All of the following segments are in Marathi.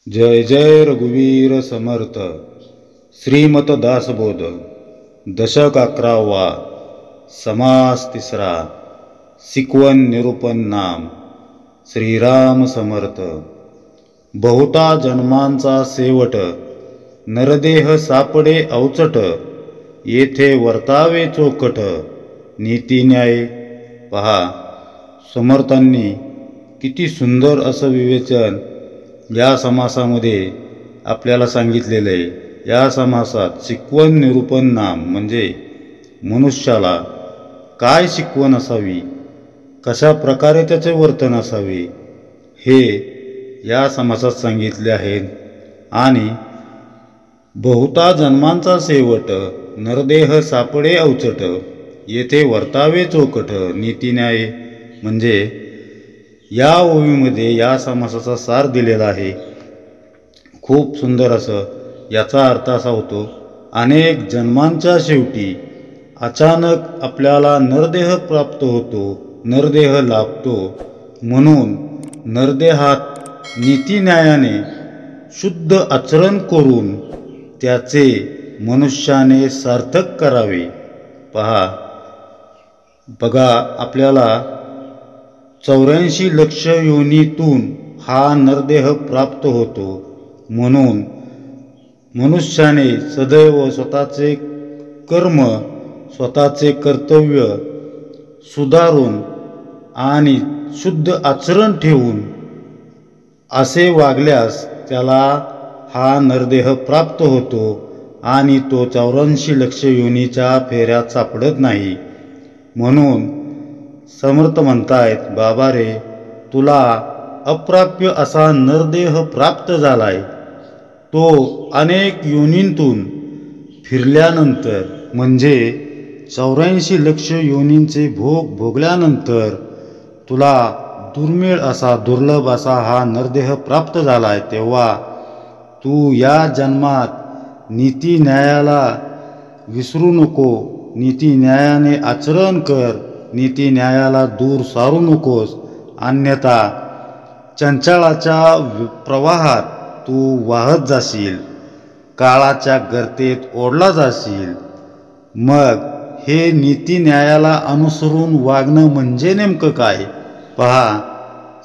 जय जय रघुवीर समर्थ. श्रीमत दासबोध. दशक 11वा. समास 3. सिकवन निरूपण नाम. श्रीराम समर्थ. बहुता जन्मांचा सेवट, नरदेह सापडे अवचट, येथे वर्तावे चोखट, नीती न्याय. पहा, समर्थांनी किती सुंदर असं विवेचन या समासामध्ये आपल्याला सांगितलेलं आहे. या समासात शिकवण निरूपण नाम म्हणजे मनुष्याला काय शिकवण असावी, कशा प्रकारे त्याचे वर्तन असावे हे या समासात सांगितले आहे. आणि बहुता जन्मांचा शेवट, नरदेह सापडे अवचट, येथे वर्तावे चोखट, नीती न्याय म्हणजे या ओवीमध्ये या समासाचा सार दिलेला आहे. खूप सुंदर असं. याचा अर्थ असा होतो, अनेक जन्मांच्या शेवटी अचानक आपल्याला नरदेह प्राप्त होतो, नरदेह लाभतो. म्हणून नरदेहात नीती न्यायाने शुद्ध आचरण करून त्याचे मनुष्याने सार्थक करावे. बघा, आपल्याला 84 लक्ष योनीतून हा नरदेह प्राप्त होतो. म्हणून मनुष्याने सदैव स्वतःचे कर्म, स्वतःचे कर्तव्य सुधारून आणि शुद्ध आचरण ठेवून असे वागल्यास त्याला हा नरदेह प्राप्त होतो आणि तो 84 लक्ष योनीच्या फेऱ्यात सापडत नाही. म्हणून समर्थ म्हणतायत, बाबा रे, तुला अप्राप्य असा नरदेह प्राप्त झालाय. तो अनेक योनींतून फिरल्यानंतर म्हणजे 84 लक्ष योनींचे भोग भोगल्यानंतर तुला दुर्मिळ असा, दुर्लभ असा हा नरदेह प्राप्त झालाय. तेव्हा तू या जन्मात नीती न्यायाला विसरू नको, नीती न्यायाने आचरण कर, नीती न्यायाला दूर सारू नकोस. अन्यथा चंचळाच्या प्रवाहात तू वाहत जाशील, काळाच्या गर्तेत ओढला जाशील. मग हे नीती न्यायाला अनुसरून वागणं म्हणजे नेमकं काय? पहा,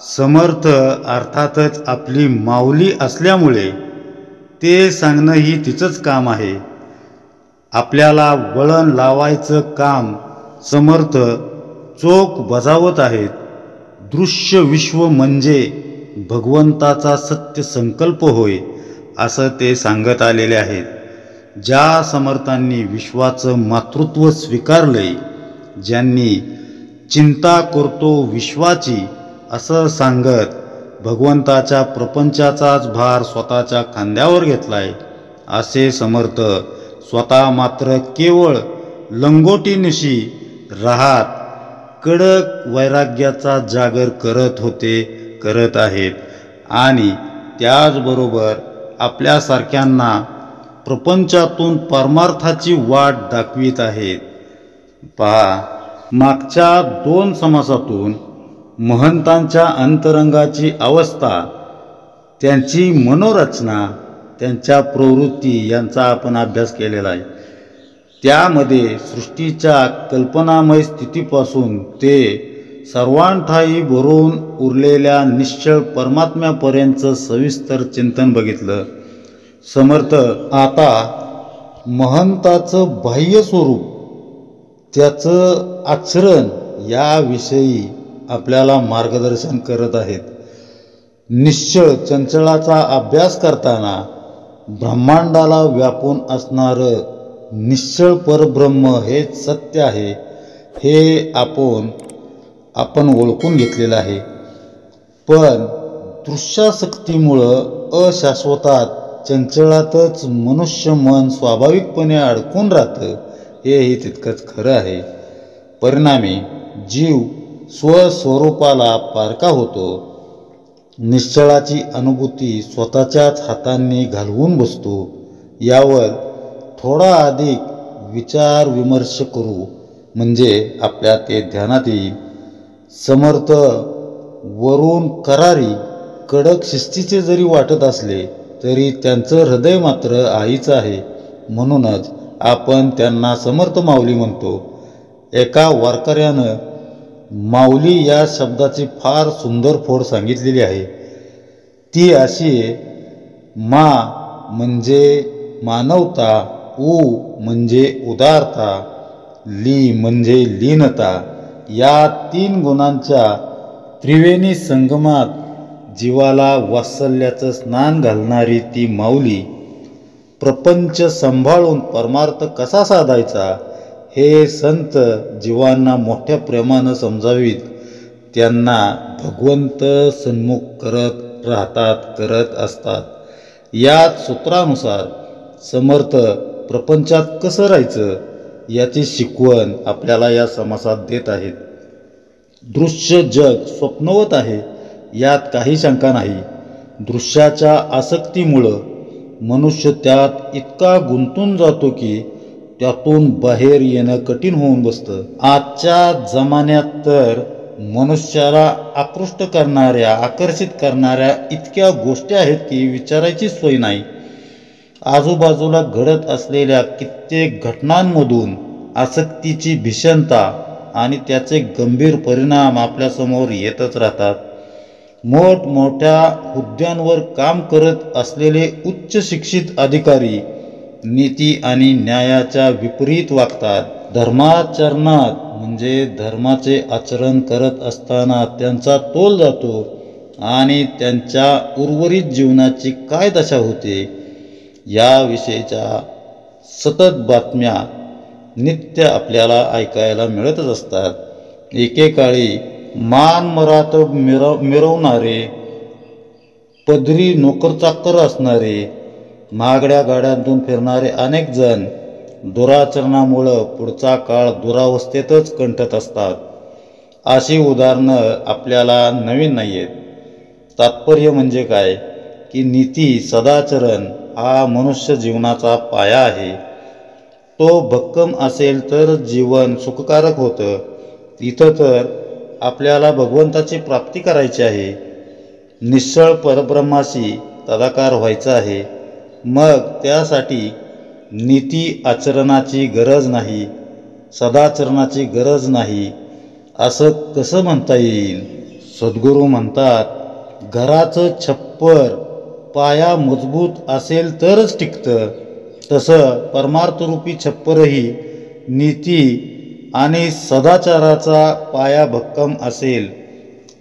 समर्थ अर्थातच आपली माऊली असल्यामुळे ते सांगणं ही तिचंच काम आहे. आपल्याला वळण लावायचं काम समर्थ चोख बजावत आहेत. दृश्य विश्व म्हणजे भगवंताचा सत्य संकल्प होय, असं ते सांगत आलेले आहेत. ज्या समर्थांनी विश्वाचं मातृत्व स्वीकारलंय, ज्यांनी चिंता करतो विश्वाची असं सांगत भगवंताच्या प्रपंचाचाच भार स्वतःच्या खांद्यावर घेतलाय, असे समर्थ स्वतः मात्र केवळ लंगोटीनिशी राहत कडक वैराग्याचा जागर करत होते, करत आहेत. आणि त्याचबरोबर आपल्यासारख्यांना प्रपंचातून परमार्थाची वाट दाखवित आहेत. पहा, मागच्या 2 समासातून महंतांच्या अंतरंगाची अवस्था, त्यांची मनोरचना, त्यांच्या प्रवृत्ती यांचा आपण अभ्यास केलेला आहे. त्यामध्ये सृष्टीच्या कल्पनामय स्थितीपासून ते सर्वांठायी भरून उरलेल्या निश्चळ परमात्म्यापर्यंतचं सविस्तर चिंतन बघितलं. समर्थ आता महंताचं बाह्य स्वरूप, त्याचं आचरण याविषयी आपल्याला मार्गदर्शन करत आहेत. निश्चळ चंचळाचा अभ्यास करताना ब्रह्मांडाला व्यापून असणारं निश्चळ परब्रह्म हेच सत्य आहे, हे आपण ओळखून घेतलेलं आहे. पण दृश्यासक्तीमुळं अशाश्वतात चंचळातच मनुष्य मन स्वाभाविकपणे अडकून राहतं, हेही तितकंच खरं आहे. परिणामी जीव स्वस्वरूपाला पारका होतो, निश्चळाची अनुभूती स्वतःच्याच हातांनी घालवून बसतो. यावर थोडा अधिक विचार विमर्श करू म्हणजे आपल्या ते ध्यानात येईल. समर्थ वरून करारी कडक शिस्तीचे जरी वाटत असले तरी त्यांचं हृदय मात्र आईचं आहे. म्हणूनच आपण त्यांना समर्थ माऊली म्हणतो. एका वारकऱ्यानं माऊली या शब्दाची फार सुंदर फोड सांगितलेली आहे. ती अशी आहे, मा म्हणजे मानवता, उ म्हणजे उदारता, ली म्हणजे लीनता. या 3 गुणांच्या त्रिवेणी संगमात जीवाला वात्सल्याचं स्नान घालणारी ती माऊली प्रपंच सांभाळून परमार्थ कसा साधायचा हे संत जीवांना मोठ्या प्रेमानं समजावीत त्यांना भगवंत सन्मुख करत असतात. याच सूत्रानुसार समर्थ प्रपंचात कसं राहायचं याची शिकवण आपल्याला या समासात देत आहेत. दृश्य जग स्वप्नवत आहे यात काही शंका नाही. दृश्याच्या आसक्तीमुळं मनुष्य त्यात इतका गुंतून जातो की त्यातून बाहेर येणं कठीण होऊन बसतं. आजच्या जमान्यात तर मनुष्याला आकर्षित करणाऱ्या इतक्या गोष्टी आहेत की विचारायची सोय नाही. आजूबाजूला घडत असलेल्या कित्येक घटनांमधून आसक्तीची भीषणता आणि त्याचे गंभीर परिणाम आपल्यासमोर येतच राहतात. मोठमोठ्या हुद्द्यांवर काम करत असलेले उच्च शिक्षित अधिकारी नीती आणि न्यायाच्या विपरीत वागतात. धर्माचरणात म्हणजे धर्माचे आचरण करत असताना त्यांचा तोल जातो आणि त्यांच्या उर्वरित जीवनाची काय दशा होते याविषयीच्या सतत बातम्या नित्य आपल्याला ऐकायला मिळतच असतात. एकेकाळी मानमरात मिरवणारे, पदरी नोकरचाकर असणारे, महागड्या गाड्यांतून फिरणारे अनेक जण दुराचरणामुळं पुढचा काळ दुरावस्थेतच कंठत असतात. अशी उदाहरणं आपल्याला नवीन नाही आहेत. तात्पर्य म्हणजे काय की नीती सदाचरण हा मनुष्य जीवनाचा पाया आहे. तो भक्कम असेल तर जीवन सुखकारक होतं. इथं तर आपल्याला भगवंताची प्राप्ती करायची आहे. निश्चळ परब्रह्माशी तदाकार व्हायचं आहे. मग त्यासाठी नीती आचरणाची गरज नाही, सदाचरणाची गरज नाही असं कसं म्हणता येईल? सद्गुरू म्हणतात, घराचं छप्पर पाया मजबूत असेल तरच टिकतं. तसं परमार्थरूपी छप्परही नीती आणि सदाचाराचा पाया भक्कम असेल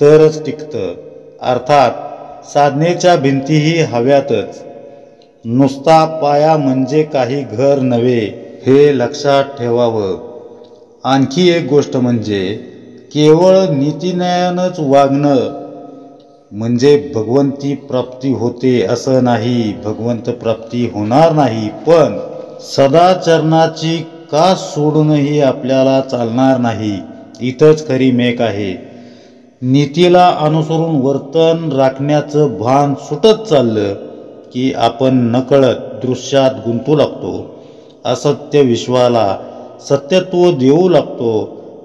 तरच टिकतं. अर्थात साधनेच्या भिंतीही हव्यातच. नुसता पाया म्हणजे काही घर नव्हे हे लक्षात ठेवावं. आणखी एक गोष्ट म्हणजे केवळ नीतिन्यायानंच वागणं म्हणजे भगवंती प्राप्ती होते असं नाही. भगवंत प्राप्ती होणार नाही, पण सदाचरणाची कास सोडूनही आपल्याला चालणार नाही. इथंच खरी मेक आहे. नीतीला अनुसरून वर्तन राखण्याचं भान सुटत चाललं की आपण नकळत दृश्यात गुंतू लागतो. असत्य विश्वाला सत्यत्व देऊ लागतो.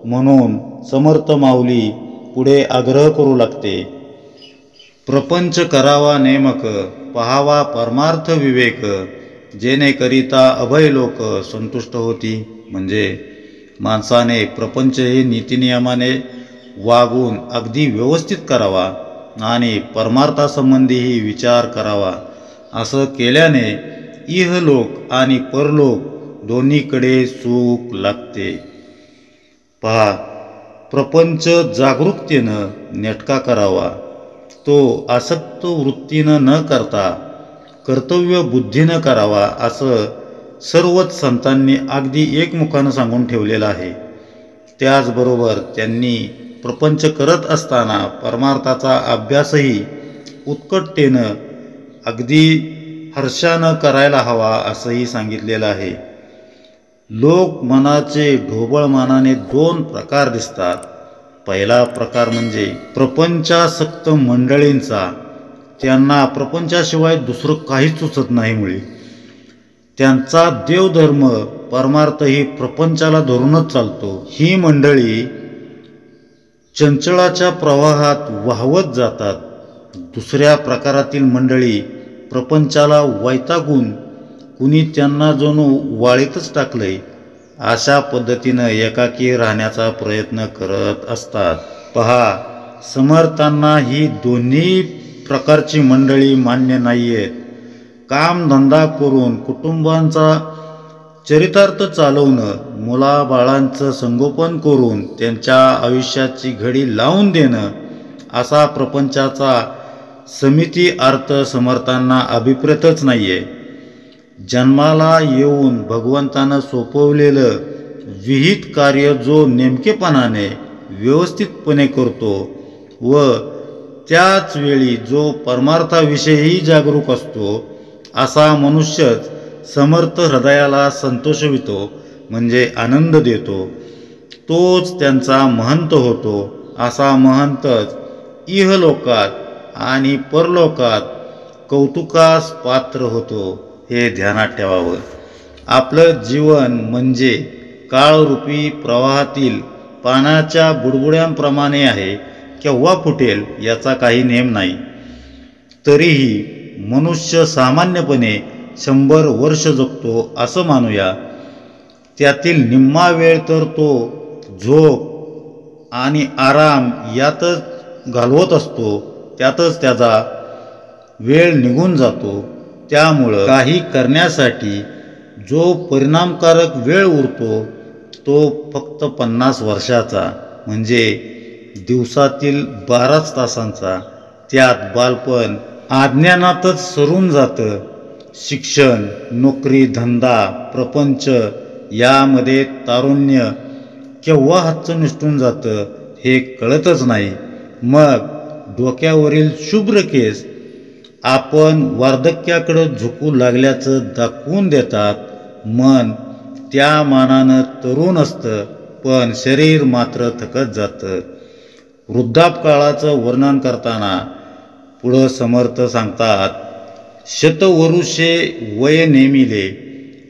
म्हणून समर्थ माऊली पुढे आग्रह करू लागते, प्रपंच करावा नेमक, पहावा परमार्थ विवेक, जेणेकरिता अभय लोक संतुष्ट होती. म्हणजे माणसाने प्रपंच हे नीतिनियमाने वागून अगदी व्यवस्थित करावा आणि परमार्थासंबंधीही विचार करावा. असं केल्याने इहलोक आणि परलोक दोन्हीकडे सुख लागते. पहा, प्रपंच जागरूकतेनं नेटका करावा. तो आसक्त वृत्तीनं न करता कर्तव्य बुद्धीनं करावा असं सर्वच संतांनी अगदी एकमुखानं सांगून ठेवलेलं आहे. त्याचबरोबर त्यांनी प्रपंच करत असताना परमार्थाचा अभ्यासही उत्कटतेनं अगदी हर्षानं करायला हवा असंही सांगितलेलं आहे. लोक मनाचे ढोबळमानाने 2 प्रकार दिसतात. पहिला प्रकार म्हणजे प्रपंचासक्त मंडळींचा. त्यांना प्रपंचाशिवाय दुसरं काहीच सुचत नाही. मुळे त्यांचा देवधर्म परमार्थही प्रपंचाला धरूनच चालतो. ही मंडळी चंचळाच्या प्रवाहात वाहवत जातात. दुसऱ्या प्रकारातील मंडळी प्रपंचाला वैतागून कुणी त्यांना जणू वाळीतच टाकलंय अशा पद्धतीनं एकाकी राहण्याचा प्रयत्न करत असतात. पहा, समर्थांना ही दोन्ही प्रकारची मंडळी मान्य नाहीयेत. कामधंदा करून कुटुंबांचा चरितार्थ चालवणं, मुलाबाळांचं संगोपन करून त्यांच्या आयुष्याची घडी लावून देणं असा प्रपंचाचा समिती अर्थ समर्थांना अभिप्रेतच नाहीये. जन्माला येऊन भगवंतानं सोपवलेलं विहित कार्य जो नेमकेपणाने व्यवस्थितपणे करतो व त्याच वेळी जो परमार्थाविषयीही जागरूक असतो असा मनुष्यच समर्थ हृदयाला संतोषवितो, म्हणजे आनंद देतो. तोच त्यांचा महंत होतो. असा महंतच इहलोकात आणि परलोकात कौतुकास पात्र होतो, हे ध्यानात ठेवावं. आपलं जीवन म्हणजे काळरूपी प्रवाहातील पाण्याच्या बुडबुड्यांप्रमाणे आहे. केव्हा फुटेल याचा काही नेम नाही. तरीही मनुष्य सामान्यपणे 100 वर्ष जगतो असं मानूया. त्यातील निम्मा वेळ तर तो झोप आणि आराम यातच घालवत असतो. त्यातच त्याचा वेळ निघून जातो. त्यामुळं काही करण्यासाठी जो परिणामकारक वेळ उरतो तो फक्त 50 वर्षाचा, म्हणजे दिवसातील 12 तासांचा. त्यात बालपण अज्ञानातच सरून जातं. शिक्षण, नोकरी, धंदा, प्रपंच यामध्ये तारुण्य केव्हा हातचं निसटून जातं हे कळतच नाही. मग डोक्यावरील शुभ्र केस आपण वार्धक्याकडे झुकू लागल्याचं दाखवून देतात. मन त्या मानानं तरुण असतं, पण शरीर मात्र थकत जातं. वृद्धापकाळाचं वर्णन करताना पुढं समर्थ सांगतात, शतवरुषे वय नेमिले,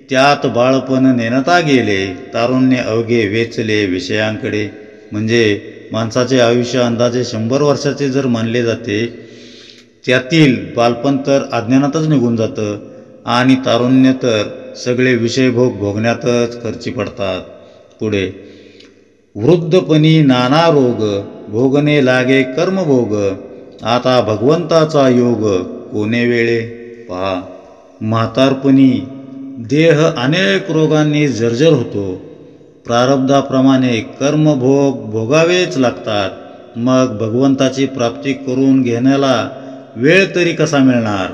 त्यात बाळपण नेणता गेले, तारुण्य अवघे वेचले विषयांकडे. म्हणजे माणसाचे आयुष्य अंदाजे 100 वर्षाचे जर मानले जाते, त्यातील बालपण तर अज्ञानातच निघून जातं आणि तारुण्य तर सगळे विषयभोग भोगण्यातच खर्ची पडतात. पुढे, वृद्धपणी नाना रोग, भोगणे लागे कर्मभोग, आता भगवंताचा योग कोणे वेळे. पहा, म्हातारपणी देह अनेक रोगांनी जर्जर होतो. प्रारब्धाप्रमाणे कर्मभोग भोगावेच लागतात. मग भगवंताची प्राप्ती करून घेण्याला वेळ तरी कसा मिळणार.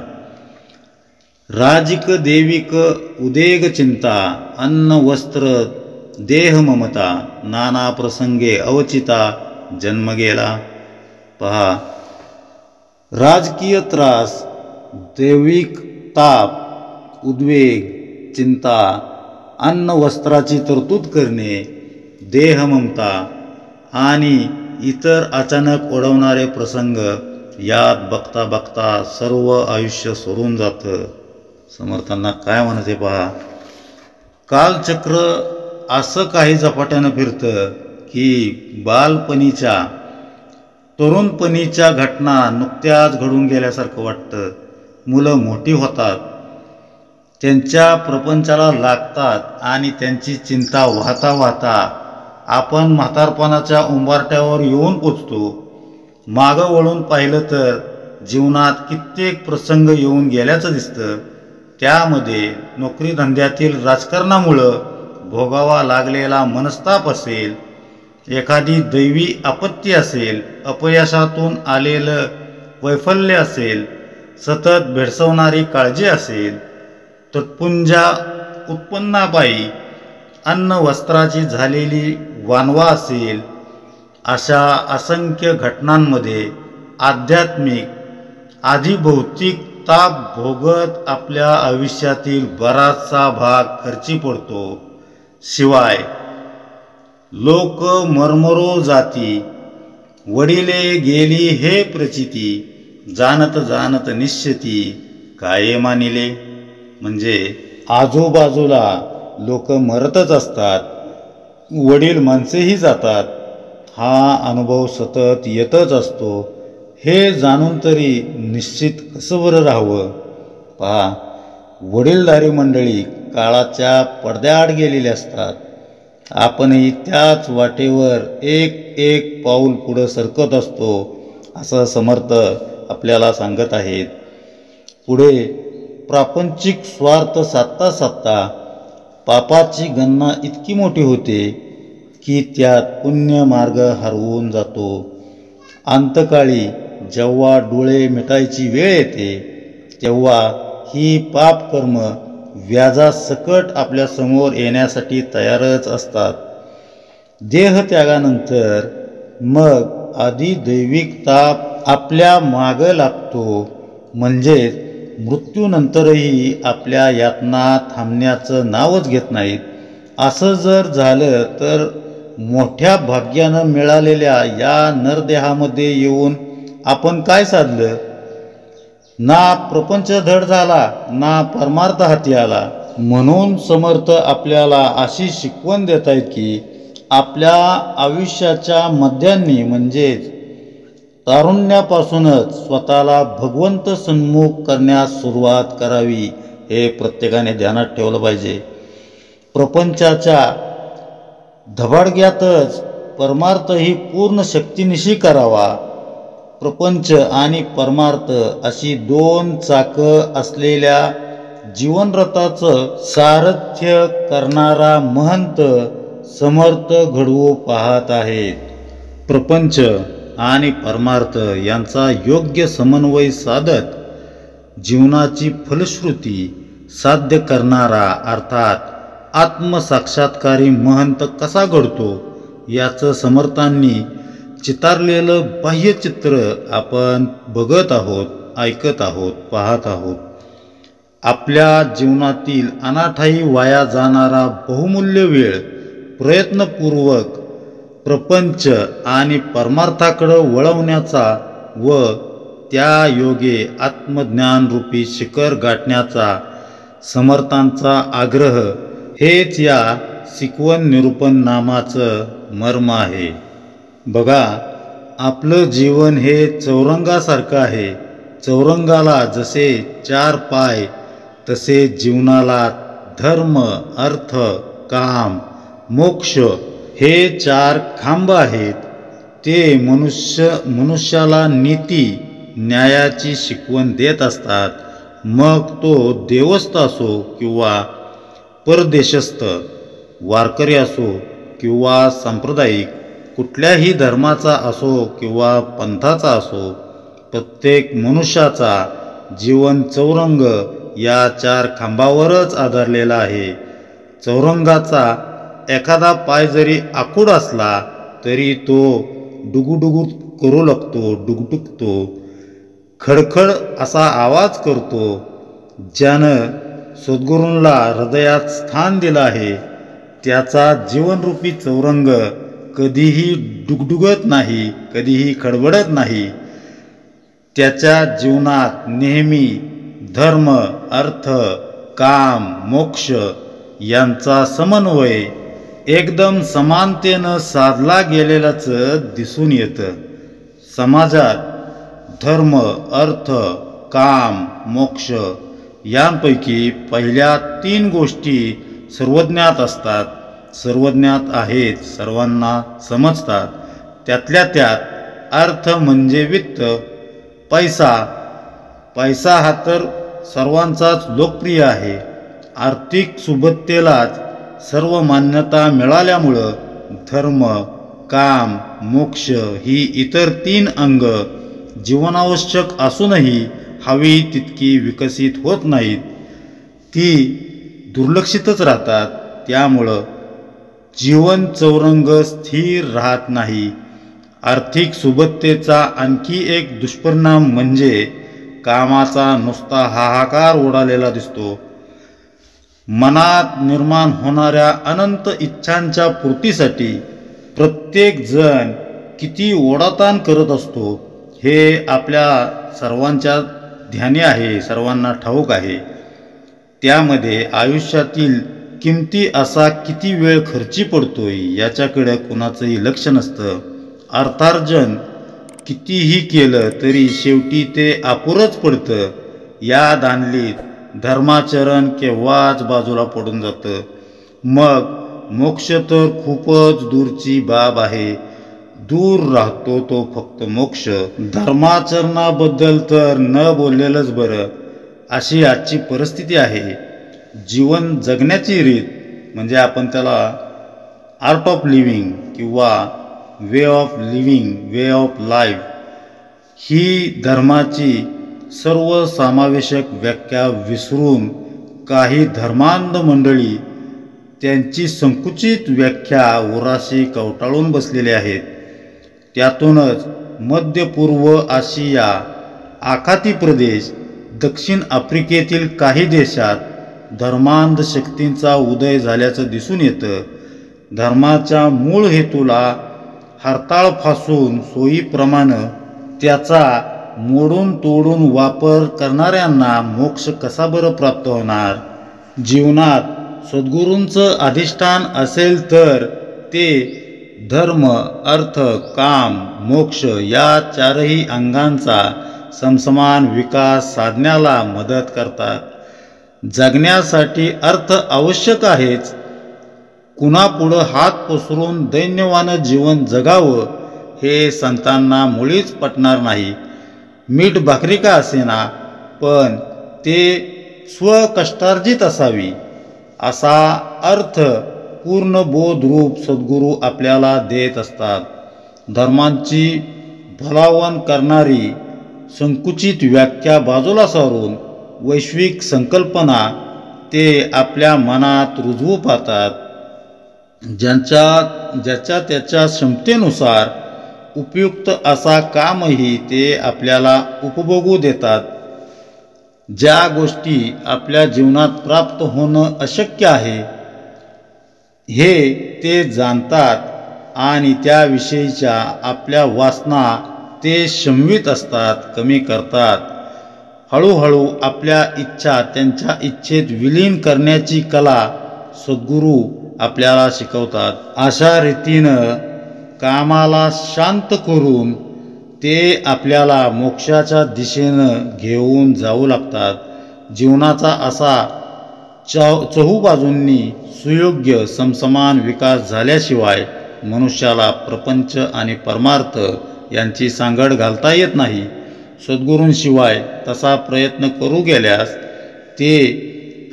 राजिक देविक उदेग चिंता, अन्न वस्त्र देह ममता, नाना प्रसंगे अवचिता जन्म गेला. पहा, राजकीय त्रास, दैविक ताप, उद्वेग, चिंता, अन्न वस्त्राची तरतूद करणे, देह ममता आणि इतर अचानक ओढवणारे प्रसंग यात बघता बघता सर्व आयुष्य सोडून जातं. समर्थांना काय म्हणायचे पहा, कालचक्र असं काही झपाट्यानं फिरतं की बालपणीच्या तरुणपणीच्या घटना नुकत्याच घडून गेल्यासारखं वाटतं. मुलं मोठी होतात, त्यांच्या प्रपंचाला लागतात आणि त्यांची चिंता वाहता वाहता आपण म्हातारपणाच्या उंबरठ्यावर येऊन पोचतो. मागं वळून पाहिलं तर जीवनात कित्येक प्रसंग येऊन गेल्याचं दिसतं. त्यामध्ये नोकरीधंद्यातील राजकारणामुळं भोगावा लागलेला मनस्ताप असेल, एखादी दैवी आपत्ती असेल, अपयशातून आलेलं वैफल्य असेल, सतत भेडसवणारी काळजी असेल, तत्पुंजा उत्पन्नापायी अन्न वस्त्राची झालेली वानवा असेल. अशा असंख्य घटनांमध्ये आध्यात्मिक आधी भौतिक ताप भोगत आपल्या आयुष्यातील बराचसा भाग खर्ची पडतो. शिवाय लोक मरमरो जाती, वडिले गेली हे प्रचिती, जानत जानत निश्चिती काय मानिले. म्हणजे आजूबाजूला लोक मरतच असतात, वडील माणसेही जातात. हा अनुभव सतत येतच असतो. हे जाणून तरी निश्चित कसं बरं राहावं. पहा, वडीलधारी मंडळी काळाच्या पडद्याआड गेलेली असतात. आपणही त्याच वाटेवर एक एक पाऊल पुढं सरकत असतो असं समर्थ आपल्याला सांगत आहेत. पुढे प्रापंचिक स्वार्थ साधता साधता पापाची गणना इतकी मोठी होते की त्यात पुण्य मार्ग हरवून जातो. अंतकाळी जेव्हा डोळे मिटायची वेळ येते तेव्हा ही पापकर्म व्याजासकट आपल्यासमोर येण्यासाठी तयारच असतात. देहत्यागानंतर मग आधी दैविक ताप आपल्या मागं लागतो. म्हणजेच मृत्यूनंतरही आपल्या यातना थांबण्याचं नावच घेत नाहीत. असं जर झालं तर मोठ्या भाग्यानं मिळालेल्या या नरदेहामध्ये येऊन आपण काय साधलं? ना प्रपंच धड झाला, ना परमार्थ हाती आला. म्हणून समर्थ आपल्याला अशी शिकवण देत आहेत की आपल्या आयुष्याच्या मध्यान्नी म्हणजेच तारुण्यापासूनच स्वतःला भगवंत सन्मुख करण्यास सुरुवात करावी. हे प्रत्येकाने ध्यानात ठेवलं पाहिजे. प्रपंचाच्या धबाडग्यातच परमार्थही पूर्ण शक्तीनिशी करावा. प्रपंच आणि परमार्थ अशी दोन चाकं असलेल्या जीवनरथाचं सारथ्य करणारा महंत समर्थ घडवू पाहत आहेत. प्रपंच आणि परमार्थ यांचा योग्य समन्वय साधत जीवनाची फलश्रुती साध्य करणारा अर्थात आत्मसाक्षात्कारी महंत कसा घडतो याचं समर्थांनी चितारलेलं बाह्यचित्र आपण बघत आहोत, ऐकत आहोत, पाहत आहोत. आपल्या जीवनातील अनाठायी वाया जाणारा बहुमूल्य वेळ प्रयत्नपूर्वक प्रपंच आणि परमार्थाकडं वळवण्याचा व त्या योगे आत्मज्ञानरूपी शिखर गाठण्याचा समर्थांचा आग्रह हेच या शिकवण निरूपण नामाचं मर्म आहे. बघा, आपलं जीवन हे चौरंगासारखं आहे. चौरंगाला जसे 4 पाय तसे जीवनाला धर्म, अर्थ, काम, मोक्ष हे 4 खांब आहेत. ते मनुष्याला नीती न्यायाची शिकवण देत असतात. मग तो देवस्थ असो किंवा परदेशस्थ, वारकरी असो किंवा सांप्रदायिक, कुठल्याही धर्माचा असो किंवा पंथाचा असो, प्रत्येक मनुष्याचा जीवन चौरंग या 4 खांबावरच आधारलेला आहे. चौरंगाचा एखादा पाय जरी आखूड असला तरी तो डुगुडुगु करू लागतो, डुगडुगतो, खडखड असा आवाज करतो. ज्यानं सद्गुरूंना हृदयात स्थान दिलं आहे त्याचा जीवनरूपी चौरंग कधीही डुगडुगत नाही, कधीही खडबडत नाही. त्याच्या जीवनात नेहमी धर्म, अर्थ, काम, मोक्ष यांचा समन्वय एकदम समानतेनं साधला गेलेलाच दिसून येतं. समाजात धर्म, अर्थ, काम, मोक्ष यांपैकी पहिल्या 3 गोष्टी सर्वज्ञात असतात, सर्वज्ञात आहेत, सर्वांना समजतात. त्यातल्या त्यात अर्थ म्हणजे वित्त, पैसा. पैसा हा तर सर्वांचाच लोकप्रिय आहे. आर्थिक सुबत्तेलाच सर्व मान्यता मिळाल्यामुळं धर्म, काम, मोक्ष ही इतर 3 अंग जीवनावश्यक असूनही हवी तितकी विकसित होत नाहीत. ती दुर्लक्षितच राहतात. त्यामुळं जीवन चौरंग स्थिर राहत नाही. आर्थिक सुबत्तेचा आणखी एक दुष्परिणाम म्हणजे कामाचा नुसता हाहाकार उडालेला दिसतो. मनात निर्माण होणाऱ्या अनंत इच्छांच्या पूर्तीसाठी प्रत्येक जण किती ओढाताण करत असतो हे आपल्या सर्वांच्या ध्यानी आहे, सर्वांना ठाऊक आहे. त्यामध्ये आयुष्यातील किमती असा किती वेळ खर्ची पडतोय याच्याकडे कुणाचंही लक्ष नसतं. अर्थार्जन कितीही केलं तरी शेवटी ते अपुरंच पडतं. या दानलीत धर्माचरण केव्हाच बाजूला पडून जातं. मग मोक्ष तर खूपच दूरची बाब आहे. दूर राहतो तो फक्त मोक्ष. धर्माचरणाबद्दल तर न बोललेलंच बरं, अशी आजची परिस्थिती आहे. जीवन जगण्याची रीत म्हणजे आपण त्याला आर्ट ऑफ लिव्हिंग किंवा way of living, way of life ही धर्माची सर्वसमावेशक व्याख्या विसरून काही धर्मांध मंडळी त्यांची संकुचित व्याख्या उराशी कवटाळून बसलेले आहेत. त्यातूनच मध्य पूर्व आशिया, आखाती प्रदेश, दक्षिण आफ्रिकेतील काही देशात धर्मांध शक्तींचा उदय झाल्याचं दिसून येतं. धर्माच्या मूळ हेतूला हरताळ फासून सोयीप्रमाणे त्याचा मोडून तोडून वापर करणाऱ्यांना मोक्ष कसा बरं प्राप्त होणार? जीवनात सद्गुरूंचं अधिष्ठान असेल तर ते धर्म, अर्थ, काम, मोक्ष या चारही अंगांचा समसमान विकास साधण्याला मदत करतात. जगण्यासाठी अर्थ आवश्यक आहेच. कुणापुढं हात पसरून दैन्यवानं जीवन जगावं हे संतांना मुळीच पटणार नाही. मीठ भाकरी का असेना, पण ते स्वकष्टार्जित असावी असा अर्थ पूर्ण बोधरूप सद्गुरू आपल्याला देत असतात. धर्मांची भलावण करणारी संकुचित व्याख्या बाजूला सारून वैश्विक संकल्पना ते आपल्या मनात रुजवू पाहतात. ज्याच्या त्याच्या क्षमतेनुसार उपयुक्त असा कामही ते आपल्याला उपभोगू देतात. ज्या गोष्टी आपल्या जीवनात प्राप्त होणं अशक्य आहे हे ते जाणतात आणि त्याविषयीच्या आपल्या वासना ते शमवीत असतात, कमी करतात. हळूहळू आपल्या इच्छा त्यांच्या इच्छेत विलीन करण्याची कला सद्गुरू आपल्याला शिकवतात. अशा रीतीनं कामाला शांत करून ते आपल्याला मोक्षाच्या दिशेनं घेऊन जाऊ लागतात. जीवनाचा असा चहूबाजूंनी सुयोग्य समसमान विकास झाल्याशिवाय मनुष्याला प्रपंच आणि परमार्थ यांची सांगड घालता येत नाही. सद्गुरूंशिवाय तसा प्रयत्न करू गेल्यास ते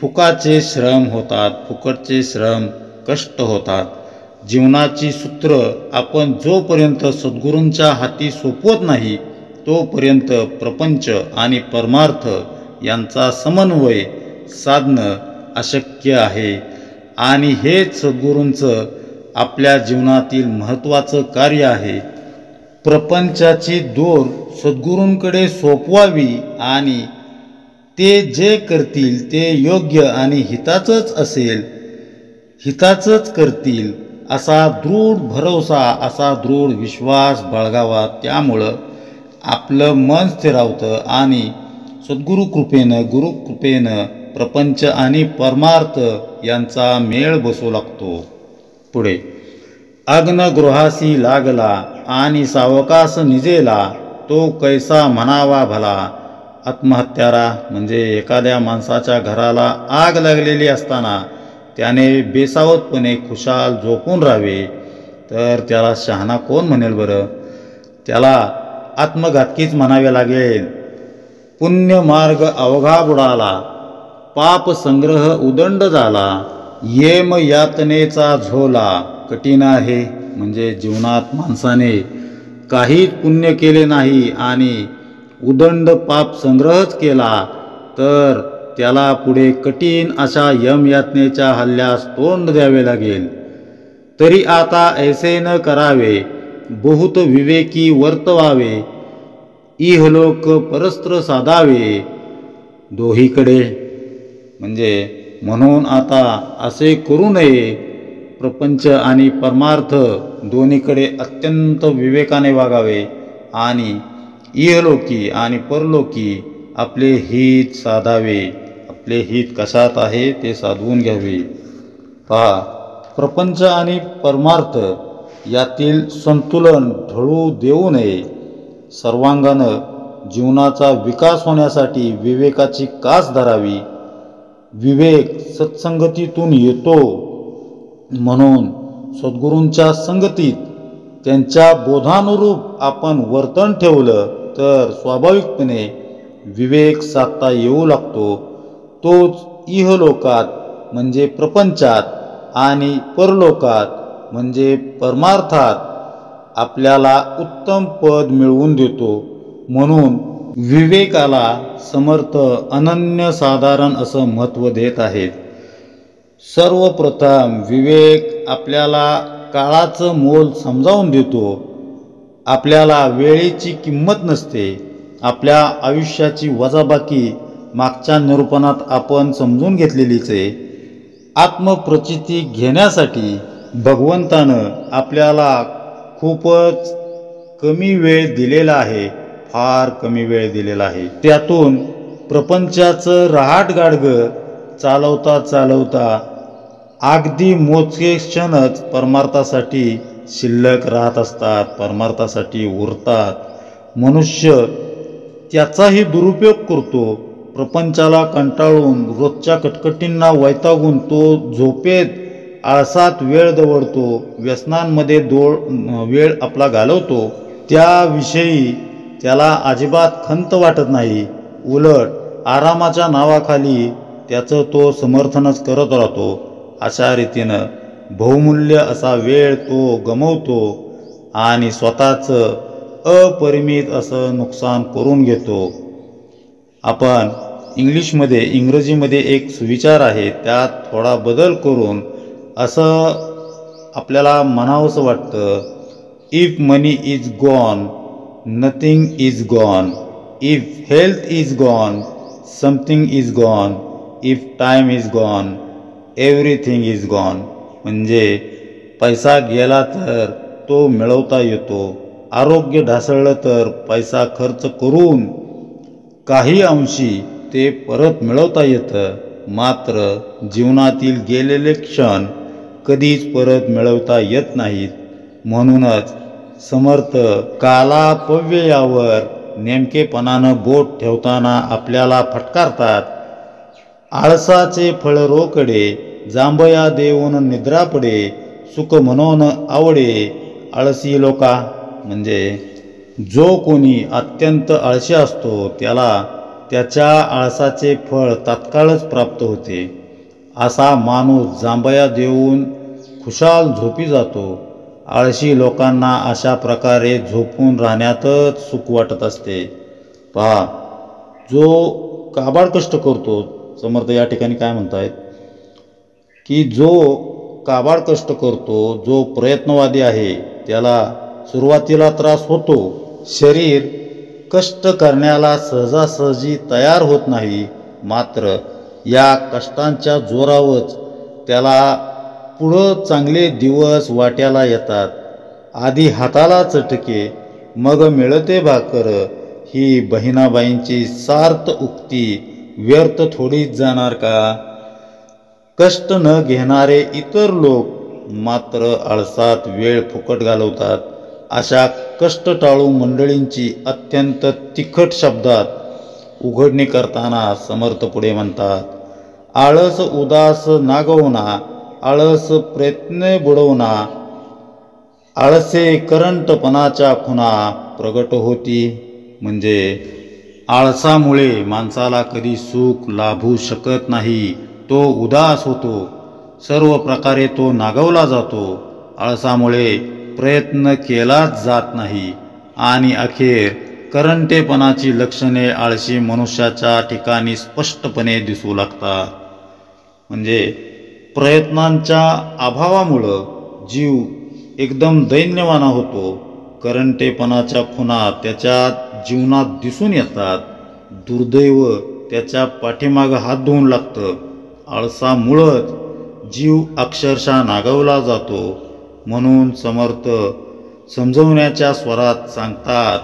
फुकाचे श्रम होतात, फुकटचे श्रम, कष्ट होतात. जीवनाची सूत्र आपण जोपर्यंत सद्गुरूंच्या हाती सोपवत नाही तोपर्यंत प्रपंच आणि परमार्थ यांचा समन्वय साधणं अशक्य आहे. आणि हेच सद्गुरूंचं आपल्या जीवनातील महत्त्वाचं कार्य आहे. प्रपंचाची दोर सद्गुरूंकडे सोपवावी आणि ते जे करतील ते योग्य आणि हिताचंच करतील असा दृढ भरवसा, असा दृढ विश्वास बाळगावा. त्यामुळं आपलं मन स्थिरावतं आणि सद्गुरुकृपेनं, गुरुकृपेनं प्रपंच आणि परमार्थ यांचा मेळ बसू लागतो. पुढे अग्नगृहासी लागला आणि सावकाश निजेला, तो कैसा म्हणावा भला. आत्महत्यारा म्हणजे एखाद्या माणसाच्या घराला आग लागलेली असताना त्याने बेसावतपणे खुशाल झोपून राहावे तर त्याला शहाणा कोण म्हणेल बरं? त्याला आत्मघातकीच म्हणावे लागेल. पुण्यमार्ग अवघा बुडाला, पाप संग्रह उदंड झाला, येम यातनेचा झोला. कठीण आहे म्हणजे जीवनात माणसाने काहीच पुण्य केले नाही आणि उदंड पाप संग्रहच केला तर त्याला पुढे कठीण अशा यमयातनेच्या हल्ल्यास तोंड द्यावे लागेल. तरी आता ऐसे न करावे, बहुत विवेकी वर्तवावे, इहलोक परस्त्र साधावे. दोहीकडे म्हणजे म्हणून आता असे करू नये. प्रपंच आणि परमार्थ दोन्हीकडे अत्यंत विवेकाने वागावे आणि इहलोकी आणि परलोकी आपले हित साधावे. आपले हित कशात आहे ते साधवून घ्यावे. पहा, प्रपंच आणि परमार्थ यातील संतुलन ढळू देऊ नये. सर्वांगानं जीवनाचा विकास होण्यासाठी विवेकाची कास धरावी. विवेक सत्संगतीतून येतो, म्हणून सद्गुरूंच्या संगतीत त्यांच्या बोधानुरूप आपण वर्तन ठेवलं तर स्वाभाविकपणे विवेक साधता येऊ लागतो. तोच इहलोकात म्हणजे प्रपंचात आणि परलोकात म्हणजे परमार्थात आपल्याला उत्तम पद मिळवून देतो. म्हणून विवेकाला समर्थ अनन्यसाधारण असं महत्त्व देत आहेत. सर्वप्रथम विवेक आपल्याला काळाचं मोल समजावून देतो. आपल्याला वेळेची किंमत नसते. आपल्या आयुष्याची वजाबाकी मागच्या निरूपणात आपण समजून घेतलेलीच आहे. आत्मप्रचिती घेण्यासाठी भगवंतानं आपल्याला खूपच कमी वेळ दिलेला आहे, फार कमी वेळ दिलेला आहे. त्यातून प्रपंचाचं रहाटगाडगं चालवता चालवता अगदी मोजके क्षणच परमार्थासाठी शिल्लक राहत असतात, परमार्थासाठी उरतात. मनुष्य त्याचाही दुरुपयोग करतो. प्रपंचाला कंटाळून रोजच्या कटकटींना वैतागून तो झोपेत आळसात वेळ दवडतो, व्यसनांमध्ये वेळ आपला घालवतो. त्याविषयी त्याला अजिबात खंत वाटत नाही. उलट आरामाच्या नावाखाली त्याचं तो समर्थनच करत राहतो. अशा रीतीनं बहुमूल्य असा वेळ तो गमवतो आणि स्वतःचं अपरिमित असं नुकसान करून घेतो. आपण इंग्रजीमध्ये एक सुविचार आहे, त्यात थोडा बदल करून असं आपल्याला म्हणावंसं वाटतं, if money is gone nothing is gone, if health is gone something is gone, if time is gone everything is gone. म्हणजे पैसा गेला तर तो मिळवता येतो, आरोग्य ढासळलं तर पैसा खर्च करून काही अंशी ते परत मिळवता येतं. मात्र जीवनातील गेलेले क्षण कधीच परत मिळवता येत नाहीत. म्हणूनच समर्थ कालापव्ययावर नेमकेपणानं बोट ठेवताना आपल्याला फटकारतात. आळसाचे फळ रोकडे, जांभया देऊन निद्रा पडे, सुख म्हणून आवडे आळसी लोका. म्हणजे जो कोणी अत्यंत आळशी असतो त्याला त्याच्या आळसाचे फळ तात्काळच प्राप्त होते. असा माणूस जांभया देऊन खुशाल झोपी जातो. आळशी लोकांना अशा प्रकारे झोपून राहण्यातच सुख वाटत असते. पहा, जो काबाड कष्ट करतो, समर्थ या ठिकाणी काय म्हणतायत की जो काबाड कष्ट करतो, जो प्रयत्नवादी आहे, त्याला सुरुवातीला त्रास होतो. शरीर कष्ट करण्याला सहजासहजी तयार होत नाही. मात्र या कष्टांच्या जोरावरच त्याला पुढं चांगले दिवस वाट्याला येतात. आधी हाताला चटके मग मिळते भाकर, ही बहिणाबाईंची सार्थ उक्ती व्यर्थ थोडीच जाणार का? कष्ट न घेणारे इतर लोक मात्र आळसात वेळ फुकट घालवतात. अशा कष्ट टाळू मंडळींची अत्यंत तिखट शब्दात उघडणी करताना समर्थ पुढे म्हणतात, आळस उदास नागवना, आळस प्रयत्न बुडवना, आळसे करंटपणाच्या खुणा प्रगट होती. म्हणजे आळसामुळे माणसाला कधी सुख लाभू शकत नाही. तो उदास होतो, सर्व प्रकारे तो नागवला जातो. आळसामुळे प्रयत्न केलाच जात नाही आणि अखेर करंटेपणाची लक्षणे आळशी मनुष्याच्या ठिकाणी स्पष्टपणे दिसू लागतात. म्हणजे प्रयत्नांच्या अभावामुळं जीव एकदम दैन्यवाना होतो. करंटेपणाच्या खुणा त्याच्या जीवनात दिसून येतात. दुर्दैव त्याच्या पाठीमागं हात धुवून लागतं. आळसामुळंच जीव अक्षरशः नागवला जातो. म्हणून समर्थ समजवण्याच्या स्वरात सांगतात,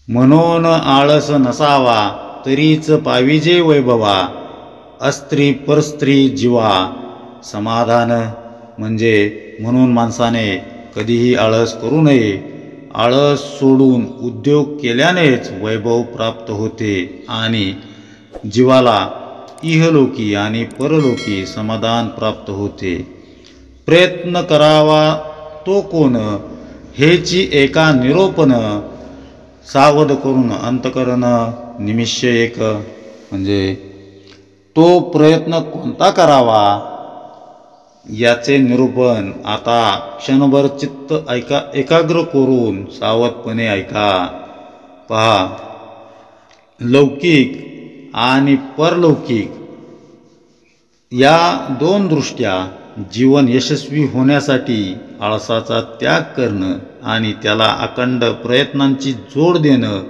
म्हणून आळस नसावा तरीच पाविजे वैभवा, अस्त्री परस्त्री जीवा समाधान. म्हणजे म्हणून माणसाने कधीही आळस करू नये. आळस सोडून उद्योग केल्यानेच वैभव प्राप्त होते आणि जीवाला इहलोकी आणि परलोकी समाधान प्राप्त होते. प्रयत्न करावा तो कोण, हेची एका निरोपण सावध करून अंतकरण निमिष एक. म्हणजे तो प्रयत्न कोणता करावा याचे निरूपण आता क्षणभर चित्त एकाग्र करून सावधपणे ऐका. पहा, लौकिक आणि परलौकिक या दोन दृष्ट्या जीवन यशस्वी होण्यासाठी आळसाचा त्याग करणं आणि त्याला अखंड प्रयत्नांची जोड देणं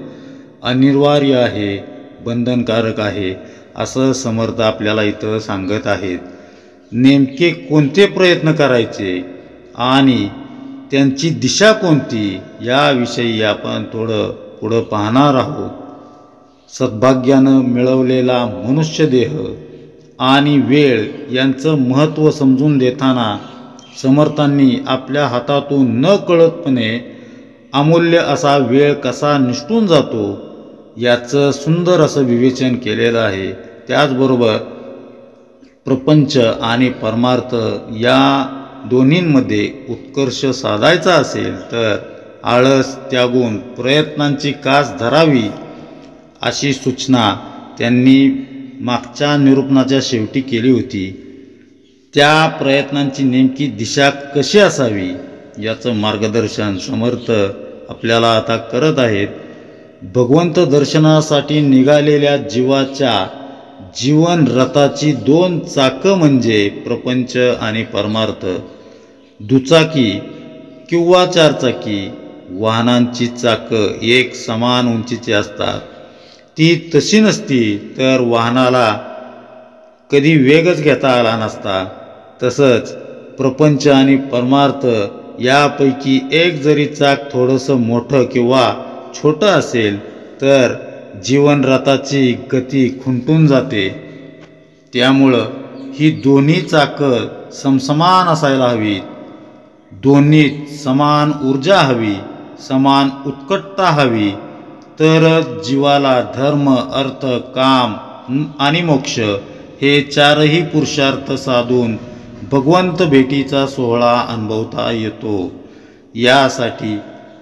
अनिवार्य आहे, बंधनकारक आहे, असं समर्थ आपल्याला इथं सांगत आहेत. नेमके कोणते प्रयत्न करायचे आणि त्यांची दिशा कोणती याविषयी आपण थोडं पुढं पाहणार आहोत. सद्भाग्यानं मिळवलेला मनुष्यदेह आणि वेळ यांचं महत्त्व समजून देताना समर्थांनी आपल्या हातातून न कळतपणे अमूल्य असा वेळ कसा निसटून जातो याचं सुंदर असं विवेचन केलेलं आहे. त्याचबरोबर प्रपंच आणि परमार्थ या दोन्हींमध्ये उत्कर्ष साधायचा असेल तर आळस त्यागून प्रयत्नांची कास धरावी अशी सूचना त्यांनी मागच्या निरूपणाच्या शेवटी केली होती. त्या प्रयत्नांची नेमकी दिशा कशी असावी याचं मार्गदर्शन समर्थ आपल्याला आता करत आहेत. भगवंत दर्शनासाठी निघालेल्या जीवाच्या जीवन रथाची दोन चाकं म्हणजे प्रपंच आणि परमार्थ. दुचाकी किंवा चारचाकी वाहनांची चाकं एक समान उंचीची असतात. ती तशी नसती तर वाहनाला कधी वेगच घेता आला नसता. तसंच प्रपंच आणि परमार्थ यापैकी एक जरी चाक थोडंसं मोठं किंवा छोटं असेल तर जीवन रथाची गती खुंटून जाते. त्यामुळं ही दोन्ही चाकं समसमान असायला हवीत. दोन्हीत समान ऊर्जा हवी, समान उत्कटता हवी, तरच जीवाला धर्म, अर्थ, काम आणि मोक्ष हे चारही पुरुषार्थ साधून भगवंत भेटीचा सोहळा अनुभवता येतो. यासाठी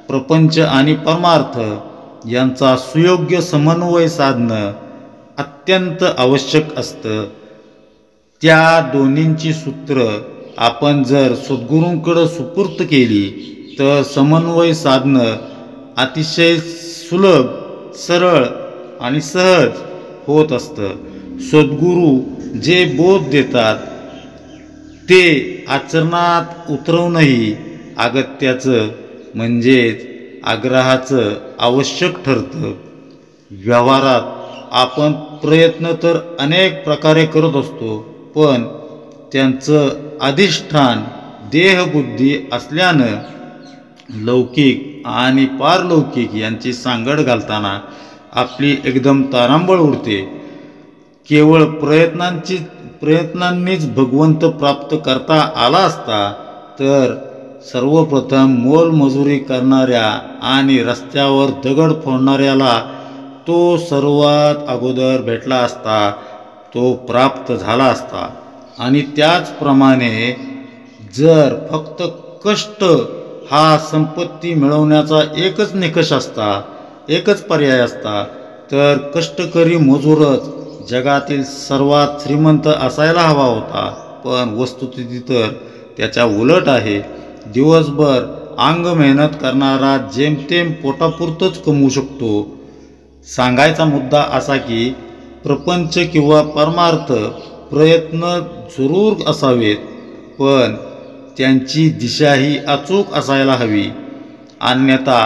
प्रपंच आणि परमार्थ यांचा सुयोग्य समन्वय साधणं अत्यंत आवश्यक असतं. त्या दोन्हींची सूत्र आपण जर सद्गुरूंकडं सुपूर्त केली तर समन्वय साधणं अतिशय सुलभ, सरळ आणि सहज होत असतं. सद्गुरू जे बोध देतात ते आचरणात उतरवणंही अगत्याचं म्हणजेच आग्रहाचं आवश्यक ठरतं. व्यवहारात आपण प्रयत्न तर अनेक प्रकारे करत असतो, पण त्यांचं अधिष्ठान देहबुद्धी असल्यानं लौकिक आणि पारलौकिक यांची सांगड घालताना आपली एकदम तारांबळ उडते. केवळ प्रयत्नांनीच भगवंत प्राप्त करता आला असता तर सर्वप्रथम मोलमजुरी करणाऱ्या आणि रस्त्यावर दगड फोडणाऱ्याला तो सर्वात अगोदर भेटला असता, तो प्राप्त झाला असता. आणि त्याचप्रमाणे जर फक्त कष्ट हा संपत्ती मिळवण्याचा एकच निकष असता, एकच पर्याय असता, तर कष्टकरी मजूरच जगातील सर्वात श्रीमंत असायला हवा होता. पण वस्तुस्थिती तर त्याच्या उलट आहे. दिवसभर अंग मेहनत करणारा जेमतेम पोटापुरतंच कमवू शकतो. सांगायचा मुद्दा असा की प्रपंच किंवा परमार्थ प्रयत्न जरूर असावेत, पण त्यांची दिशाही अचूक असायला हवी. अन्यथा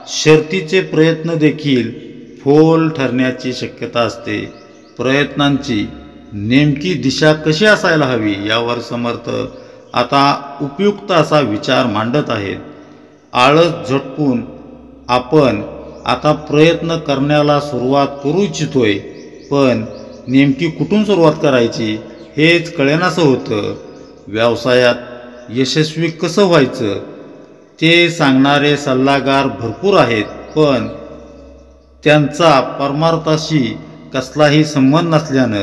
शर्तीचे प्रयत्न देखील फोल ठरण्याची शक्यता असते. प्रयत्नांची नेमकी दिशा कशी असायला हवी यावर समर्थ आता उपयुक्त असा विचार मांडत आहेत. आळस झटकून आपण आता प्रयत्न करण्याला सुरुवात करू इच्छितोय, पण नेमकी कुठून सुरुवात करायची हेच कळेनासं होतं. व्यवसायात यशस्वी कसं व्हायचं ते सांगणारे सल्लागार भरपूर आहेत, पण त्यांचा परमार्थाशी कसलाही संबंध नसल्यानं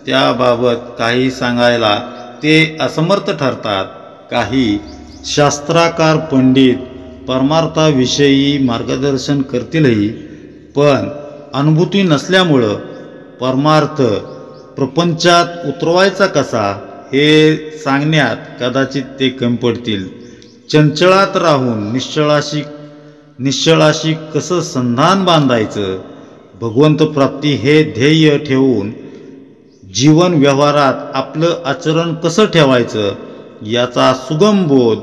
त्याबाबत काही सांगायला ते असमर्थ ठरतात. काही शास्त्राकार पंडित परमार्थाविषयी मार्गदर्शन करतीलही, पण अनुभूती नसल्यामुळं परमार्थ प्रपंचात उतरवायचा कसा हे सांगण्यात कदाचित ते कमी पडतील. चंचळात राहून निश्चळाशी कसं संधान बांधायचं, भगवंत प्राप्ती हे ध्येय ठेवून जीवन व्यवहारात आपलं आचरण कसं ठेवायचं याचा सुगम बोध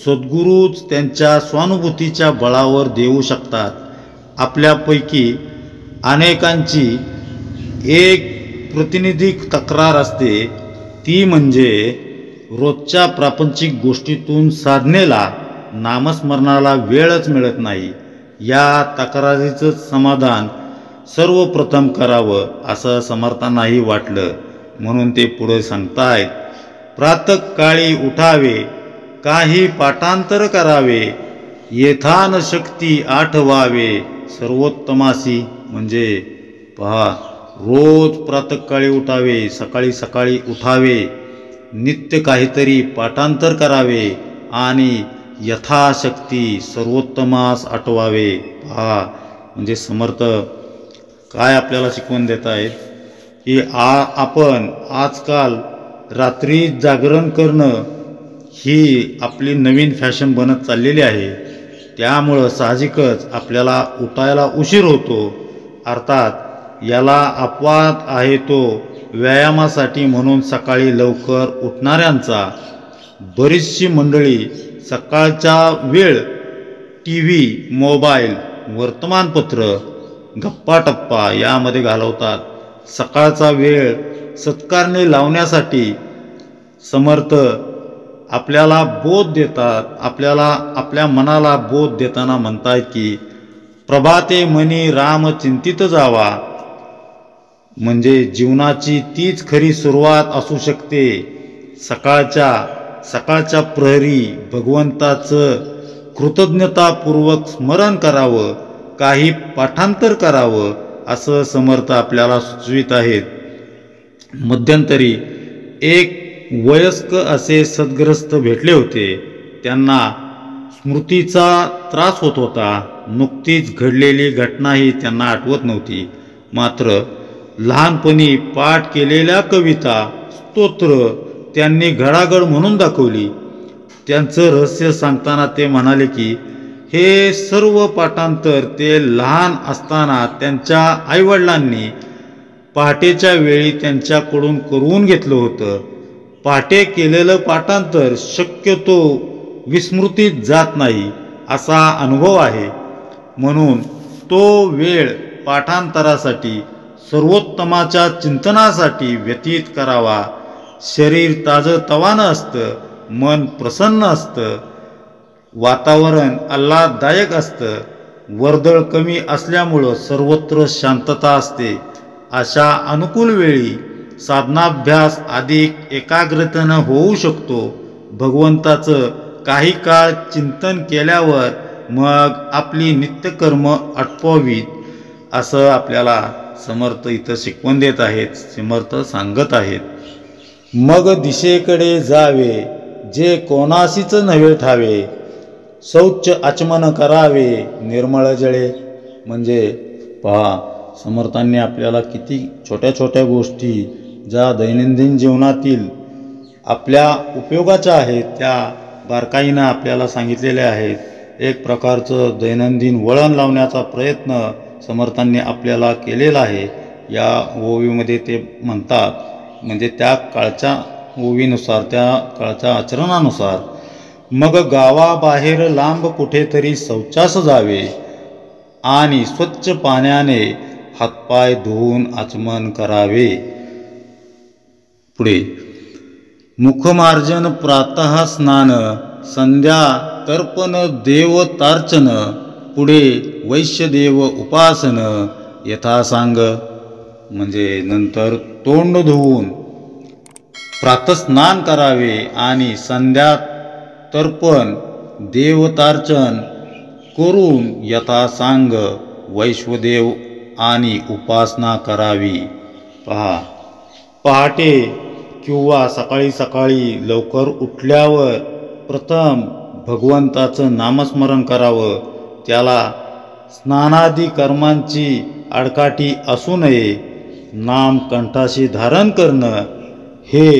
सद्गुरूच त्यांच्या स्वानुभूतीच्या बळावर देऊ शकतात. आपल्यापैकी अनेकांची एक प्रतिनिधिक तक्रार असते, ती म्हणजे रोजच्या प्रापंचिक गोष्टीतून साधनेला, नामस्मरणाला वेळच मिळत नाही. या तक्रारीचं समाधान सर्वप्रथम करावं असं समर्थांनाही वाटलं, म्हणून ते पुढे सांगतायत. प्रातःकाळी उठावे, काही पाठांतर करावे, येथान शक्ती आठवावे सर्वोत्तमासी. म्हणजे पहा, रोज प्रातःकाळी उठावे, सकाळी उठावे, नित्य काहीतरी पाठांतर करावे आणि यथाशक्ती सर्वोत्तमास आठवावे. पहा, म्हणजे समर्थ काय आपल्याला शिकवून देत आहेत की आपण आजकाल रात्री जागरण करणं ही आपली नवीन फॅशन बनत चाललेली आहे. त्यामुळं साहजिकच आपल्याला उठायला उशीर होतो. अर्थात याला अपवाद आहे तो व्यायामासाठी म्हणून सकाळी लवकर उठणाऱ्यांचा. बरीचशी मंडळी सकाळचा वेळ TV, मोबाईल, वर्तमानपत्र, गप्पाटप्पा यामध्ये घालवतात. सकाळचा वेळ सत्कारणे लावण्यासाठी समर्थ आपल्याला बोध देतात. आपल्या मनाला बोध देताना म्हणतायत की प्रभाते मनी राम चिंतित जावा. म्हणजे जीवनाची तीच खरी सुरुवात असू शकते. सकाळच्या प्रहरी भगवंताचं कृतज्ञतापूर्वक स्मरण करावं, काही पाठांतर करावं असं समर्थ आपल्याला सुचवित आहेत. मध्यंतरी एक वयस्क असे सद्ग्रस्त भेटले होते. त्यांना स्मृतीचा त्रास होत होता. नुकतीच घडलेली घटनाही त्यांना आठवत नव्हती. मात्र लहानपणी पाठ केलेल्या कविता, स्तोत्र त्यांनी घडाघड म्हणून दाखवली. त्यांचं रहस्य सांगताना ते म्हणाले की हे सर्व पाठांतर ते लहान असताना त्यांच्या आईवडिलांनी पहाटेच्या वेळी त्यांच्याकडून करून घेतलं होतं. पहाटे केलेलं पाठांतर शक्यतो विस्मृतीत जात नाही असा अनुभव आहे. म्हणून तो वेळ पाठांतरासाठी, सर्वोत्तमाच्या चिंतनासाठी व्यतीत करावा. शरीर ताजंतवानं असतं, मन प्रसन्न असतं, वातावरण आल्हाददायक असतं, वर्दळ कमी असल्यामुळं सर्वत्र शांतता असते. अशा अनुकूल वेळी साधनाभ्यास अधिक एकाग्रतेनं होऊ शकतो. भगवंताचं काही काळ चिंतन केल्यावर मग आपली नित्यकर्म आटोपावीत असं आपल्याला समर्थ इथं शिकवून देत आहेत, समर्थ सांगत आहेत. मग दिशेकडे जावे, जे कोणासीच नव्हे ठावे, शौच आचमन करावे निर्मळ जळे. म्हणजे पहा, समर्थांनी आपल्याला किती छोट्या छोट्या गोष्टी ज्या दैनंदिन जीवनातील आपल्या उपयोगाच्या आहेत त्या बारकाईनं आपल्याला सांगितलेल्या आहेत. एक प्रकारचं दैनंदिन वळण लावण्याचा प्रयत्न समर्थांनी आपल्याला केलेला आहे. या ओवीमध्ये ते म्हणतात, म्हणजे त्या काळच्या ओवीनुसार, त्या काळच्या आचरणानुसार, मग गावाबाहेर लांब कुठेतरी शौचास जावे आणि स्वच्छ पाण्याने हातपाय धुवून आचमन करावे. पुढे मुखमार्जन, प्रातः स्नान, संध्या तर्पण, देवतार्चन, पुढे वैश्यदेव उपासन यथासांग. म्हणजे नंतर तोंड धुवून प्रातस्नान करावे आणि संध्या तर्पण देवतार्चन करून यथासांग वैश्वदेव आणि उपासना करावी. पहाटे किंवा सकाळी सकाळी लवकर उठल्यावर प्रथम भगवंताचं नामस्मरण करावं. त्याला स्नानादी कर्मांची आडकाठी असू नये. नाम कंठाशी धारण करणं हे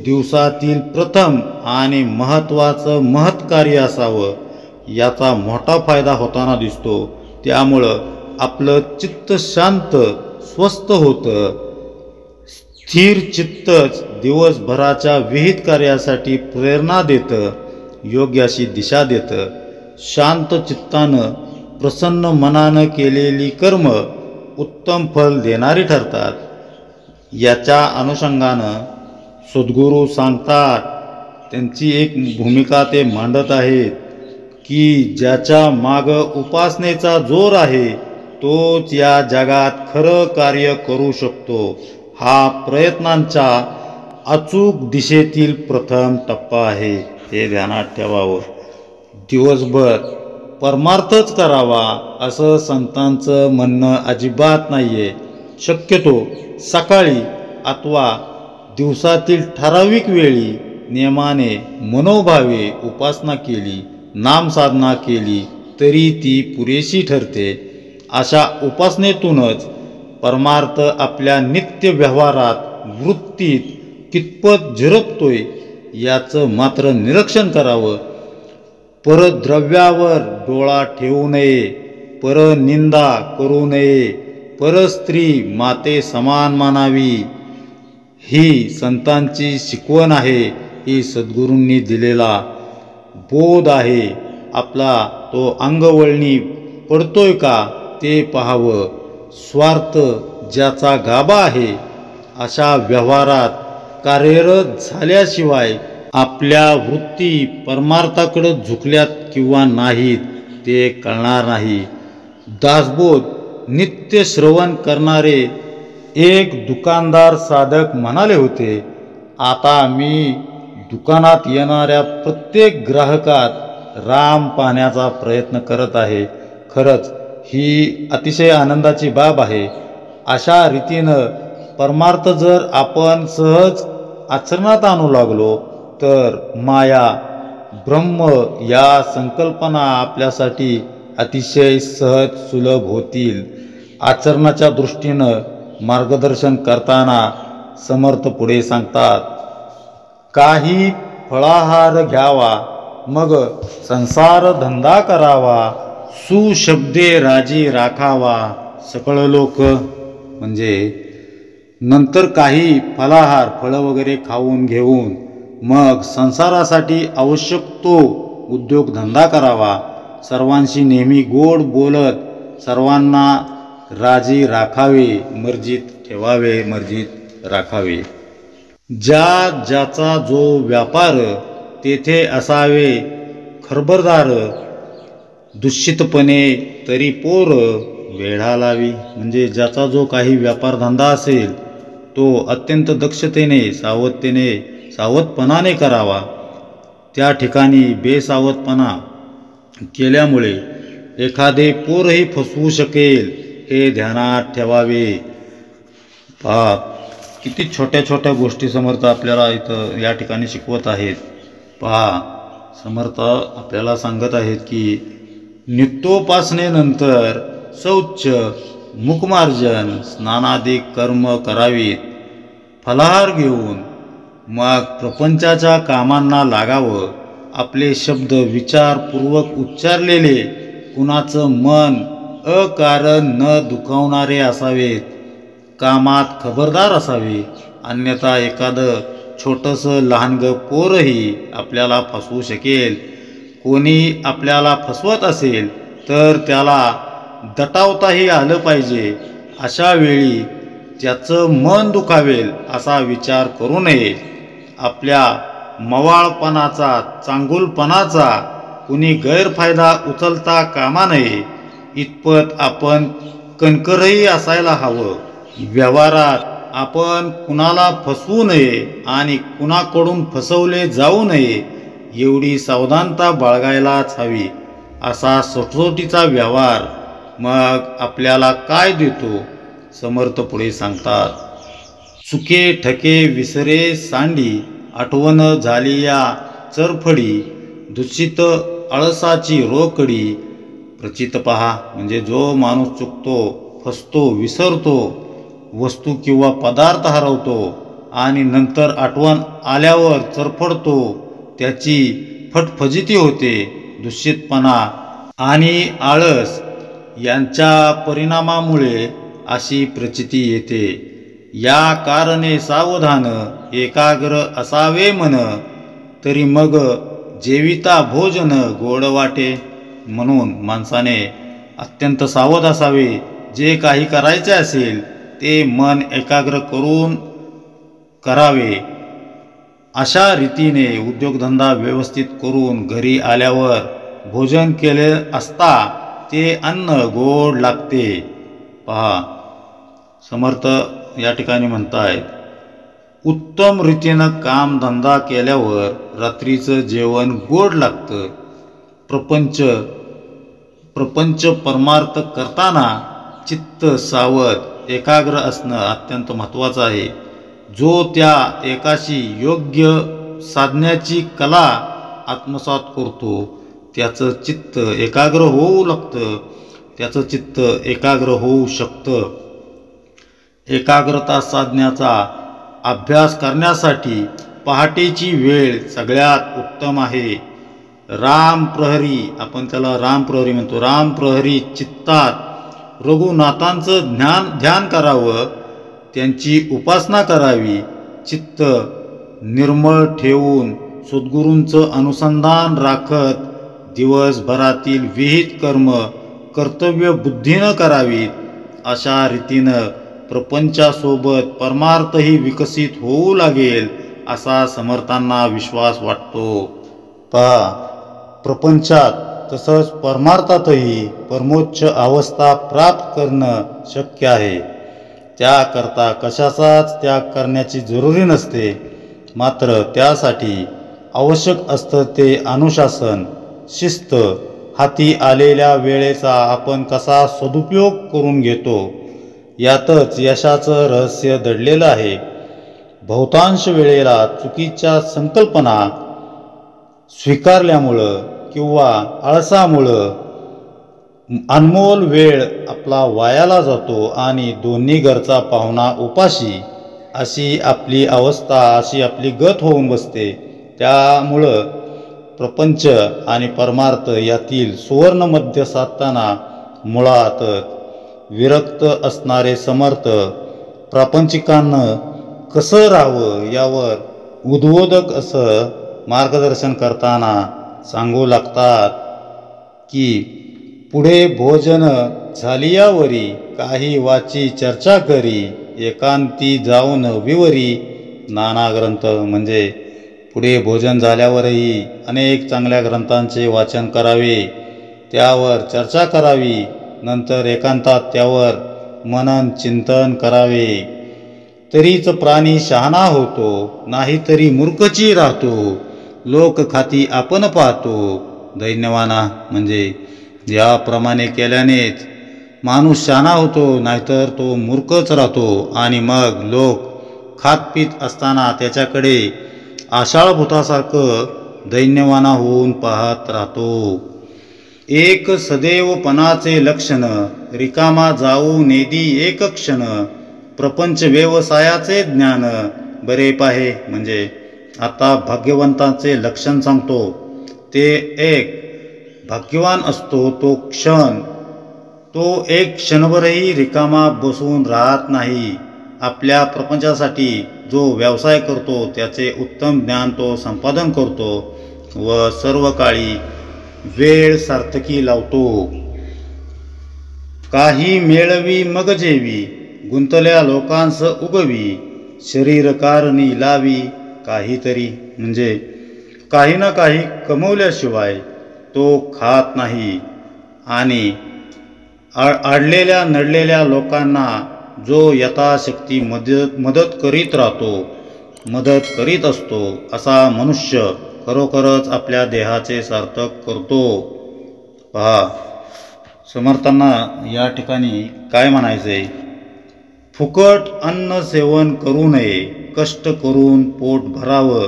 दिवसातील प्रथम आणि महत्त्वाचं महत्कार्य असावं. याचा मोठा फायदा होताना दिसतो. त्यामुळं आपलं चित्त शांत स्वस्थ होतं. स्थिर चित्तच दिवसभराच्या विहित कार्यासाठी प्रेरणा देतं, योग्य अशी दिशा देतं. शांत चित्तानं प्रसन्न मनानं केलेली कर्म उत्तम फल देणारी ठरतात. याच्या अनुषंगानं सद्गुरू सांगतात, त्यांची एक भूमिका ते मांडत आहेत की ज्याच्या मागं उपासनेचा जोर आहे तोच या जगात खरं कार्य करू शकतो. हा प्रयत्नांच्या अचूक दिशेतील प्रथम टप्पा आहे, हे ध्यानात ठेवावं. दिवसभर परमार्थच करावा असं संतांचं म्हणणं अजिबात नाही आहे. शक्यतो सकाळी अथवा दिवसातील ठराविक वेळी नियमाने मनोभावे उपासना केली, नामसाधना केली तरी ती पुरेशी ठरते. अशा उपासनेतूनच परमार्थ आपल्या नित्य व्यवहारात वृत्तीत कितपत झिरपतोय याचं मात्र निरीक्षण करावं. परद्रव्यावर डोळा ठेवू नये, परनिंदा करू नये, परस्त्री माते समान मानावी, ही संतांची शिकवण आहे. ही सद्गुरूंनी दिलेला बोध आहे. आपला तो अंगवळणी पडतोय का ते पाहावं. स्वार्थ ज्याचा गाभा आहे अशा व्यवहारात कार्यरत झाल्याशिवाय आपल्या वृत्ती परमार्थाकडे झुकल्यात किंवा नाहीत ते कळणार नाही. दासबोध नित्य श्रवण करणारे एक दुकानदार साधक म्हणाले होते, आता मी दुकानात येणाऱ्या प्रत्येक ग्राहकात राम पाहण्याचा प्रयत्न करत आहे. खरंच ही अतिशय आनंदाची बाब आहे. अशा रीतीनं परमार्थ जर आपण सहज आचरणात आणू लागलो तर माया ब्रह्म या संकल्पना आपल्यासाठी अतिशय सहज सुलभ होतील. आचरणाच्या दृष्टीनं मार्गदर्शन करताना समर्थ पुढे सांगतात, काही फळाहार घ्यावा, मग संसार धंदा करावा, सुशब्दे राजी राखावा. सकळ लोक म्हणजे नंतर काही फलाहार फळं वगैरे खाऊन घेऊन मग संसारासाठी आवश्यक तो उद्योगधंदा करावा. सर्वांशी नेहमी गोड बोलत सर्वांना राजी राखावे, मर्जीत ठेवावे, मर्जीत राखावे. ज्याचा जो व्यापार तेथे असावे खबरदार, दुष्टितपणे तरी पोर वेढा लावी. म्हणजे ज्याचा जो काही व्यापारधंदा असेल तो अत्यंत दक्षतेने सावधपणाने करावा. त्या ठिकाणी बेसावधपणा केल्यामुळे एखादे पोरही फसवू शकेल, हे ध्यानात ठेवावे. पहा किती छोट्या छोट्या गोष्टी समर्थ आपल्याला इथं या ठिकाणी शिकवत आहेत. पहा समर्थ आपल्याला सांगत आहेत की नित्योपासनेनंतर शौच, मुखमार्जन, स्नानादी कर्म करावीत. फलाहार घेऊन मग प्रपंचाच्या कामांना लागावं. आपले शब्द विचारपूर्वक उच्चारलेले, कुणाचं मन अकारण न दुखावणारे असावेत. कामात खबरदार असावे, अन्यथा एखादं छोटंसं लहानगं पोरही आपल्याला फसवू शकेल. कोणी आपल्याला फसवत असेल तर त्याला दटावताही आलं पाहिजे. अशा वेळी त्याचं मन दुखावेल असा विचार करू नये. आपल्या मवाळपणाचा, चांगुलपणाचा कुणी गैरफायदा उचलता कामा नये. इतपत आपण कणखरही असायला हवं. व्यवहारात आपण कुणाला फसवू नये आणि कुणाकडून फसवले जाऊ नये. एवढी सावधानता बाळगायलाच हवी. असा सटोटीचा व्यवहार मग आपल्याला काय देतो? समर्थ पुढे सांगतात, चुके ठके विसरे सांडी, आठवण झाली या चरफडी, दूषित आळसाची रोकडी. प्रचित पहा, म्हणजे जो माणूस चुकतो, फसतो, विसरतो, वस्तू किंवा पदार्थ हरवतो आणि नंतर आठवण आल्यावर चरफडतो, त्याची फटफजिती होते. दूषितपणा आणि आळस यांच्या परिणामामुळे अशी प्रचिती येते. या कारणे सावधान एकाग्र असावे मन, तरी मग जेविता भोजन गोड वाटे. म्हणून माणसाने अत्यंत सावध असावे. जे काही करायचे असेल ते मन एकाग्र करून करावे. अशा रीतीने उद्योगधंदा व्यवस्थित करून घरी आल्यावर भोजन केले असता ते अन्न गोड लागते. पहा, समर्थ या ठिकाणी म्हणतायत, उत्तम रीतीनं कामधंदा केल्यावर रात्रीचं जेवण गोड लागतं. प्रपंच परमार्थ करताना चित्त सावध एकाग्र असणं अत्यंत महत्त्वाचं आहे. जो त्या एकाशी योग्य साधण्याची कला आत्मसात करतो त्याचं चित्त एकाग्र होऊ लागतं, त्याचं चित्त एकाग्र होऊ शकतं. एकाग्रता साधण्याचा अभ्यास करण्यासाठी पहाटेची वेळ सगळ्यात उत्तम आहे. राम प्रहरी, आपण त्याला राम प्रहरी म्हणतो, राम प्रहरी चित्तात रघुनाथांचं ध्यान करावं, त्यांची उपासना करावी. चित्त निर्मळ ठेवून सद्गुरूंचं अनुसंधान राखत दिवसभरातील विहित कर्म कर्तव्य बुद्धीनं करावीत. अशा रीतीनं प्रपंचासोबत परमार्थही विकसित होऊ लागेल असा समर्थांना विश्वास वाटतो. पहा, प्रपंचात तसंच परमार्थातही परमोच्च अवस्था प्राप्त करणं शक्य आहे. त्याकरता कशाचाच त्याग करण्याची जरुरी नसते. मात्र त्यासाठी आवश्यक असतं ते अनुशासन, शिस्त. हाती आलेल्या वेळेचा आपण कसा सदुपयोग करून घेतो यातच यशाचं रहस्य दडलेलं आहे. बहुतांश वेळेला चुकीच्या संकल्पना स्वीकारल्यामुळं किंवा आळसामुळं अनमोल वेळ आपला वायाला जातो आणि दोन्ही घरचा पाहुणा उपाशी, अशी आपली अवस्था, अशी आपली गत होऊन बसते. त्यामुळं प्रपंच आणि परमार्थ यातील सुवर्णमध्य साधताना मुळात विरक्त असणारे समर्थ प्रापंचिकांना कसं राहावं यावर उद्बोधक असं मार्गदर्शन करताना सांगू लागतात की, पुढे भोजन झालियावरी काही वाची चर्चा करी, एकांती जाऊन विवरी नाना ग्रंथ. म्हणजे पुढे भोजन झाल्यावरही अनेक चांगल्या ग्रंथांचे वाचन करावे, त्यावर चर्चा करावी, नंतर एकांतात त्यावर मनन चिंतन करावे. तरीच प्राणी शहाणा होतो, नाहीतरी मूर्खची राहतो. लोक खाती आपण पाहतो दैन्यवाना. म्हणजे याप्रमाणे केल्यानेच माणूस शहाणा होतो, नाहीतर तो मूर्खच राहतो. आणि मग लोक खातपीत असताना त्याच्याकडे आशाळ भूतासारखं दैन्यवाना होऊन पाहत राहतो. एक सदैवपणाचे लक्षण, रिकामा जाऊ नेदी एक क्षण, प्रपंच व्यवसायाचे ज्ञान बरे पाहे. म्हणजे आता भाग्यवंतांचे लक्षण सांगतो. ते एक भाग्यवान असतो तो एक क्षणभरही रिकामा बसून राहत नाही. आपल्या प्रपंचासाठी जो व्यवसाय करतो त्याचे उत्तम ज्ञान तो संपादन करतो व सर्व काळी वेळ सार्थकी लावतो. काही मेळवी मग जेवी, गुंतल्या लोकांस उगवी, शरीर कारणी लावी काहीतरी. म्हणजे काही ना काही कमवल्याशिवाय तो खात नाही. आणि अडलेल्या नडलेल्या लोकांना जो यथाशक्ती मदत करीत असतो असा मनुष्य खरोखरच आपल्या देहाचे सार्थक करतो. पहा, समर्थांना या ठिकाणी काय म्हणायचंय? फुकट अन्न सेवन करू नये, कष्ट करून पोट भरावं.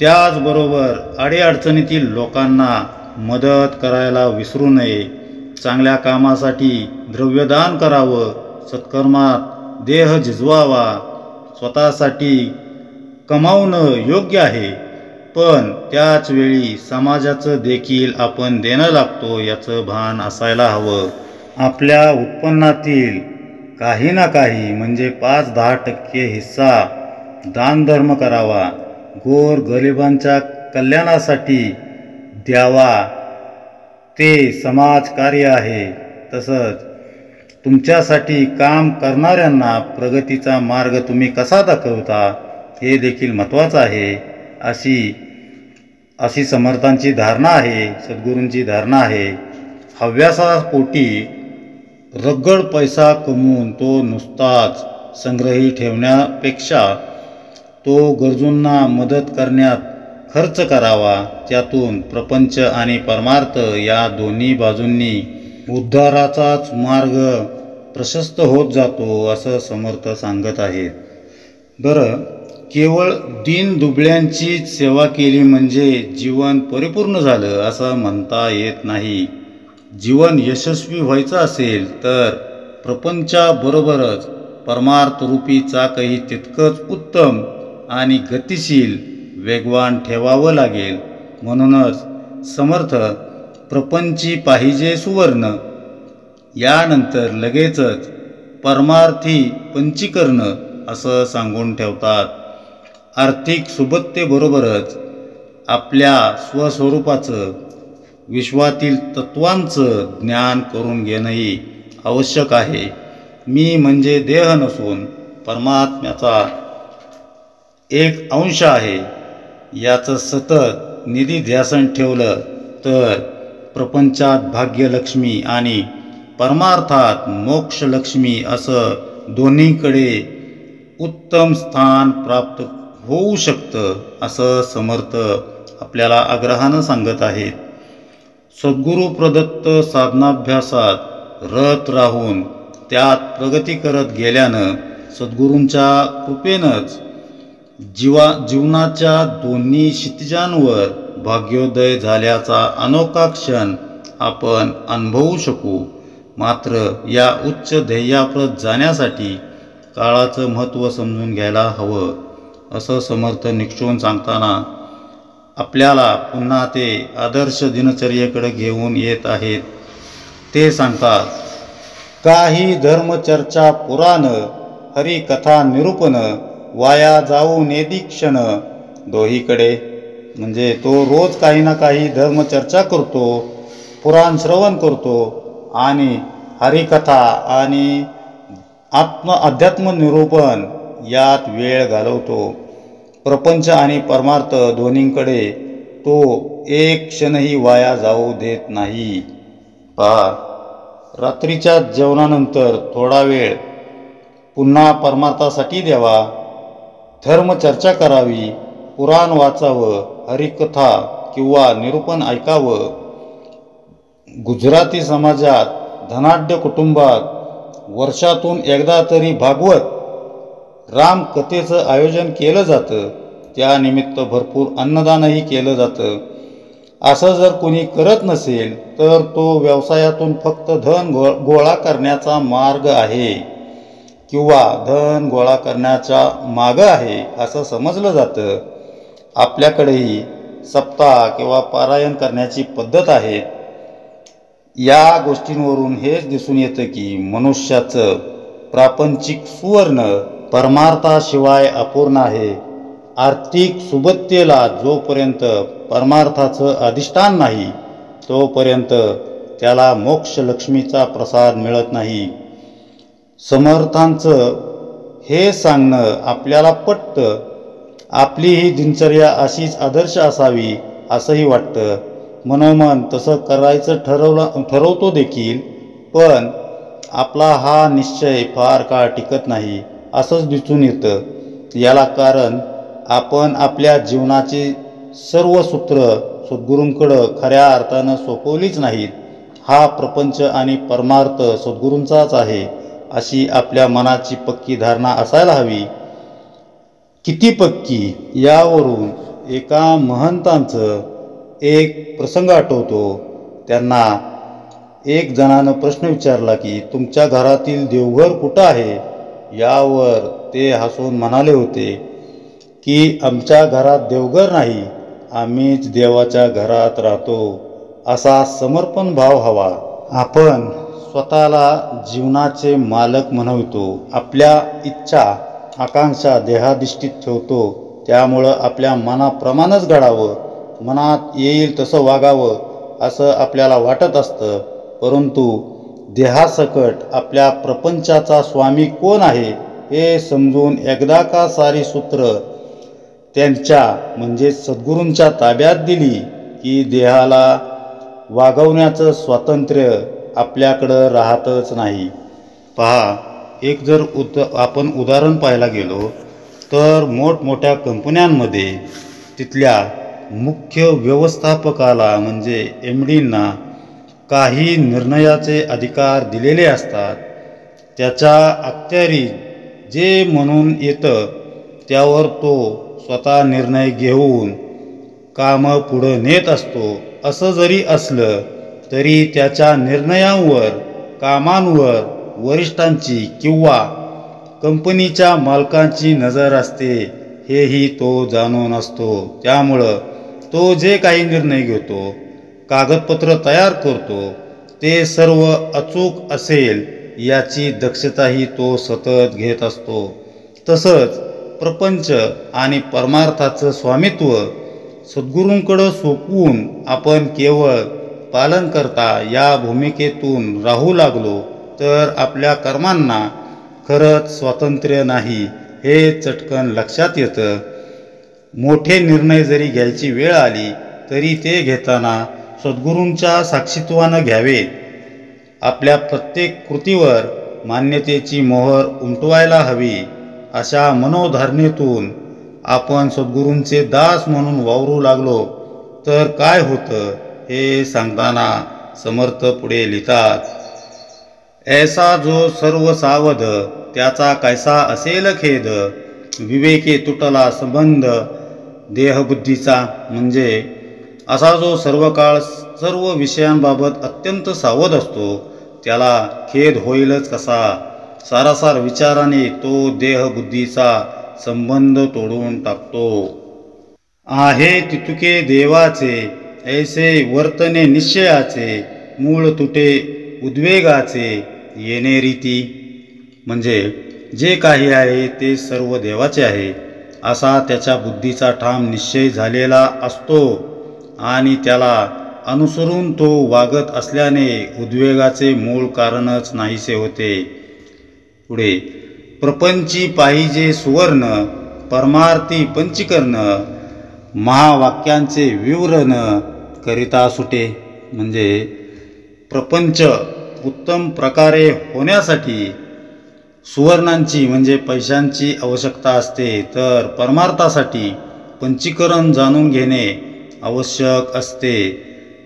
त्याचबरोबर अडीअडचणीतील लोकांना मदत करायला विसरू नये. चांगल्या कामासाठी द्रव्यदान करावं. सत्कर्मात देह झिजवावा. स्वतःसाठी कमावणं योग्य आहे, पण त्याच वेळी समाजाचं देखील आपण देणं लागतो याचं भान असायला हवं. आपल्या उत्पन्नातील काही ना काही म्हणजे 5-10% हिस्सा दानधर्म करावा. गोर गरिबांच्या कल्याणासाठी द्यावा. ते समाजकार्य आहे. तसंच तुमच्यासाठी काम करणाऱ्यांना प्रगतीचा मार्ग तुम्ही कसा दाखवता हे देखील महत्त्वाचं आहे. अशी समर्थांची धारणा आहे, सद्गुरूंची धारणा आहे. हव्यासापोटी रगड पैसा कमवून तो नुसताच संग्रही ठेवण्यापेक्षा तो गरजूंना मदत करण्यात खर्च करावा. त्यातून प्रपंच आणि परमार्थ या दोन्ही बाजूंनी उद्धाराचाच मार्ग प्रशस्त होत जातो असं समर्थ सांगत आहेत. बरं, केवळ दीनदुबळ्यांचीच सेवा केली म्हणजे जीवन परिपूर्ण झालं असं म्हणता येत नाही. जीवन यशस्वी व्हायचं असेल तर प्रपंचाबरोबरच परमार्थरूपी चाकही तितकंच उत्तम आणि गतिशील वेगवान ठेवावं लागेल. म्हणूनच समर्थ प्रपंची पाहिजे सुवर्ण, यानंतर लगेचच परमार्थी पंचीकरण असं सांगून ठेवतात. आर्थिक सुबत्तेबरोबरच आपल्या स्वस्वरूपाचं, विश्वातील तत्वांचं ज्ञान करून घेणंही आवश्यक आहे. मी म्हणजे देह नसून परमात्म्याचा एक अंश आहे याचं सतत निधिध्यासन ठेवलं तर प्रपंचात भाग्यलक्ष्मी आणि परमार्थात मोक्षलक्ष्मी असं दोन्हीकडे उत्तम स्थान प्राप्त होऊ शकतं असं समर्थ आपल्याला आग्रहानं सांगत आहेत. सद्गुरू प्रदत्त साधनाभ्यासात रत राहून त्यात प्रगती करत गेल्यानं सद्गुरूंच्या कृपेनंच जीवनाच्या दोन्ही क्षितिजांवर भाग्योदय झाल्याचा अनोखा क्षण आपण अनुभवू शकू. मात्र या उच्च ध्येयाप्रत जाण्यासाठी काळाचं महत्त्व समजून घ्यायला हवं असं समर्थ निक्षून सांगताना आपल्याला पुन्हा ते आदर्श दिनचर्येकडे घेऊन येत आहेत. ते सांगतात, काही धर्मचर्चा पुराण, हरिकथा निरूपण, वाया जाऊ नेदिक्षण. दोहीकडे म्हणजे तो रोज काही ना काही धर्मचर्चा करतो, पुराण श्रवण करतो आणि हरिकथा आणि अध्यात्म निरूपण यात वेळ घालवतो. प्रपंच आणि परमार्थ दोन्हीकडे तो एक क्षणही वाया जाऊ देत नाही. पहा, रात्रीच्या जेवणानंतर थोडा वेळ पुन्हा परमार्थासाठी द्यावा. धर्मचर्चा करावी, पुराण वाचावं, हरिकथा किंवा निरूपण ऐकावं. गुजराती समाजात धनाढ्य कुटुंबात वर्षातून एकदा तरी भागवत रामकथेचं आयोजन केलं जातं. त्यानिमित्त भरपूर अन्नदानही केलं जातं. असं जर कोणी करत नसेल तर तो व्यवसायातून फक्त धन गोळा करण्याचा मार्ग आहे किंवा धन गोळा करण्याचा मार्ग आहे असं समजलं जातं. आपल्याकडेही सप्ताह किंवा पारायण करण्याची पद्धत आहे. या गोष्टींवरून हेच दिसून येतं की मनुष्याचं प्रापंचिक सुवर्ण परमार्थाशिवाय अपूर्ण आहे. आर्थिक सुबत्तेला जोपर्यंत परमार्थाचं अधिष्ठान नाही तोपर्यंत त्याला मोक्षलक्ष्मीचा प्रसाद मिळत नाही. समर्थांचं हे सांगणं आपल्याला पटतं. आपली ही दिनचर्या अशीच आदर्श असावी असंही वाटतं. मनोमन तसं करायचं ठरवतो देखील, पण आपला हा निश्चय फार काळ टिकत नाही असंच दिसून येतं. याला कारण आपण आपल्या जीवनाची सर्व सूत्र सद्गुरूंकडं खऱ्या अर्थानं सोपवलीच नाहीत. हा प्रपंच आणि परमार्थ सद्गुरूंचाच आहे अशी आपल्या मनाची पक्की धारणा असायला हवी. किती पक्की यावरून एका महंतांचं एक प्रसंग आठवतो. त्यांना एक जणानं प्रश्न विचारला की तुमच्या घरातील देवघर कुठं आहे. यावर ते हसून म्हणाले होते की आमच्या घरात देवघर नाही, आम्हीच देवाच्या घरात राहतो. असा समर्पण भाव हवा. आपण स्वतःला जीवनाचे मालक म्हणवतो. आपल्या इच्छा आकांक्षा देहाधिष्ठित ठेवतो. त्यामुळं आपल्या मनाप्रमाणेच घडावं, मनात येईल तसं वागावं असं आपल्याला वाटत असतं. परंतु देहासकट आपल्या प्रपंचाचा स्वामी कोण आहे हे समजून एकदा का सारी सूत्र त्यांच्या म्हणजे सद्गुरूंच्या ताब्यात दिली की देहाला वागवण्याचं स्वातंत्र्य आपल्याकडं राहतच नाही. पहा, एक जर आपण उदाहरण पाहायला गेलो तर मोठमोठ्या कंपन्यांमध्ये तिथल्या मुख्य व्यवस्थापकाला म्हणजे MDंना काही निर्णयाचे अधिकार दिलेले असतात. त्याच्या अखत्यारीत जे म्हणून येतं त्यावर तो स्वतः निर्णय घेऊन कामं पुढं नेत असतो. असं जरी असलं तरी त्याच्या निर्णयांवर, कामांवर वरिष्ठांची किंवा कंपनीच्या मालकांची नजर असते हेही तो जाणून असतो. त्यामुळं तो जे काही निर्णय घेतो, कागदपत्र तयार करतो ते सर्व अचूक असेल याची दक्षताही तो सतत घेत असतो. तसंच प्रपंच आणि परमार्थाचं स्वामित्व सद्गुरूंकडं सोपवून आपण केवळ पालनकर्ता या भूमिकेतून राहू लागलो तर आपल्या कर्मांना खरंच स्वातंत्र्य नाही हे चटकन लक्षात येतं. मोठे निर्णय जरी घ्यायची वेळ आली तरी ते घेताना सद्गुरूंच्या साक्षीत्वानं घ्यावे. आपल्या प्रत्येक कृतीवर मान्यतेची मोहर उमटवायला हवी. अशा मनोधारणेतून आपण सद्गुरूंचे दास म्हणून वावरू लागलो तर काय होतं हे सांगताना समर्थ पुढे लिहितात. ऐसा जो सर्व सावध त्याचा कैसा असेल खेद, विवेके तुटला संबंध देहबुद्धीचा. म्हणजे असा जो सर्व काळ सर्व विषयांबाबत अत्यंत सावध असतो त्याला खेद होईलच कसा. सारासार विचाराने तो देहबुद्धीचा संबंध तोडून टाकतो. आहे तितुके देवाचे ऐसे वर्तने निश्चयाचे, मूळ तुटे उद्वेगाचे येणे रीती. म्हणजे जे काही आहे ते सर्व देवाचे आहे असा त्याच्या बुद्धीचा ठाम निश्चय झालेला असतो आणि त्याला अनुसरून तो वागत असल्याने उद्वेगाचे मूळ कारणच नाहीसे होते. पुढे प्रपंची पाहिजे सुवर्ण, परमार्थी पंचीकरण, महावाक्यांचे विवरण करिता सुटे. म्हणजे प्रपंच उत्तम प्रकारे होण्यासाठी सुवर्णांची म्हणजे पैशांची आवश्यकता असते, तर परमार्थासाठी पंचीकरण जाणून घेणे आवश्यक असते.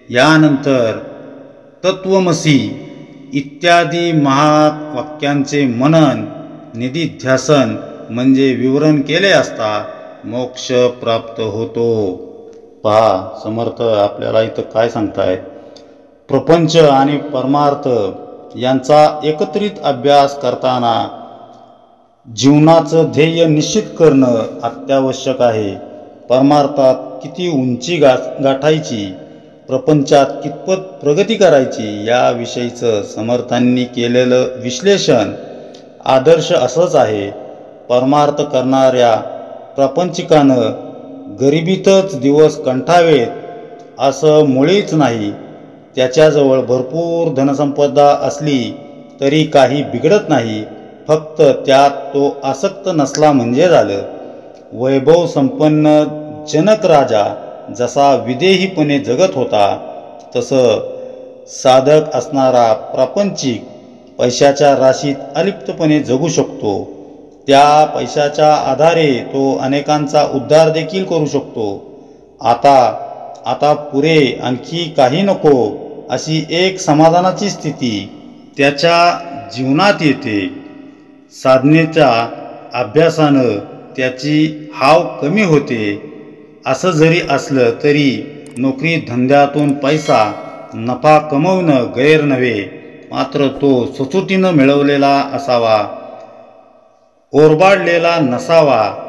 यानंतर तत्वमसी इत्यादी महावाक्यांचे मनन निधिध्यासन म्हणजे विवरण केले असता मोक्ष प्राप्त होतो. पहा, समर्थ आपल्याला इथं काय सांगतायत. प्रपंच आणि परमार्थ यांचा एकत्रित अभ्यास करताना जीवनाचं ध्येय निश्चित करणं अत्यावश्यक आहे. परमार्थात किती उंची गाठायची, प्रपंचात कितपत प्रगती करायची याविषयीचं समर्थांनी केलेलं विश्लेषण आदर्श असंच आहे. परमार्थ करणाऱ्या प्रापंचिकानं गरिबीतच दिवस कंठावेत असं मुळीच नाही. त्याच्याजवळ भरपूर धनसंपदा असली तरी काही बिघडत नाही, फक्त त्यात तो आसक्त नसला म्हणजे झालं. वैभव संपन्न जनक राजा जसा विदेहीपणे जगत होता तसं साधक असणारा प्रापंचिक पैशाच्या राशीत अलिप्तपणे जगू शकतो. त्या पैशाच्या आधारे तो अनेकांचा उद्धार देखील करू शकतो. आता आता पुरे, आणखी काही नको, अशी एक समाधानाची स्थिती त्याच्या जीवनात येते. साधनेच्या अभ्यासानं त्याची हाव कमी होते. असं जरी असलं तरी नोकरी धंद्यातून पैसा नफा कमवणं गैर नव्हे, मात्र तो सुटसुटीनं मिळवलेला असावा, ओरबाडलेला नसावा.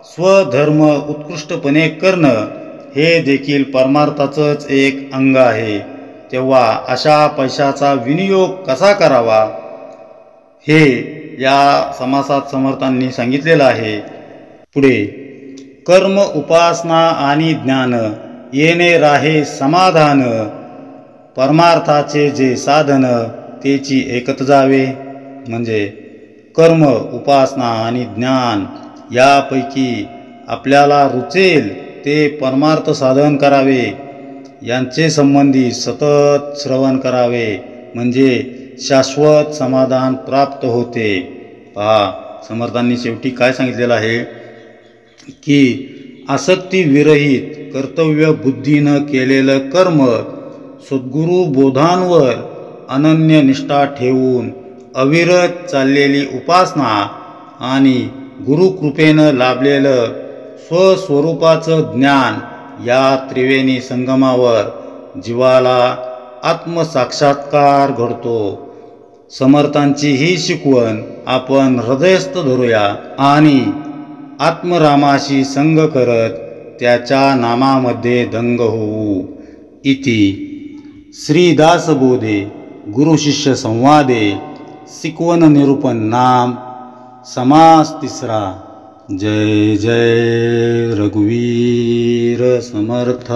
स्वधर्म उत्कृष्टपणे करणं हे देखील परमार्थाचंच एक अंग आहे. तेव्हा अशा पैशाचा विनियोग कसा करावा हे या समासात समर्थांनी सांगितलेलं आहे. पुढे, कर्म उपासना आणि ज्ञान येणे राहे समाधान, परमार्थाचे जे साधन तेची एकत जावे. म्हणजे कर्म उपासना आणि ज्ञान यापैकी आपल्याला रुचेल ते परमार्थ साधन करावे. यांचे संबंधी सतत श्रवण करावे, म्हणजे शाश्वत समाधान प्राप्त होते. पहा, समर्थांनी शेवटी काय सांगितलेलं आहे की आसक्ती विरहित कर्तव्य बुद्धीनं केलेलं कर्म, सद्गुरू बोधांवर अनन्य निष्ठा ठेवून अविरत चाललेली उपासना आणि गुरुकृपेनं लाभलेलं स्वस्वरूपाचं ज्ञान या त्रिवेणी संगमावर जीवाला आत्मसाक्षात्कार घडतो. समर्थांची ही शिकवण आपण हृदयस्थ धरूया आणि आत्मरामाशी संग करत त्याच्या नामामध्ये दंग होऊ. इति श्रीदासबोधे गुरुशिष्य संवादे शिकवण निरूपण नाम समास तिसरा. जय जय रघुवीर समर्थ.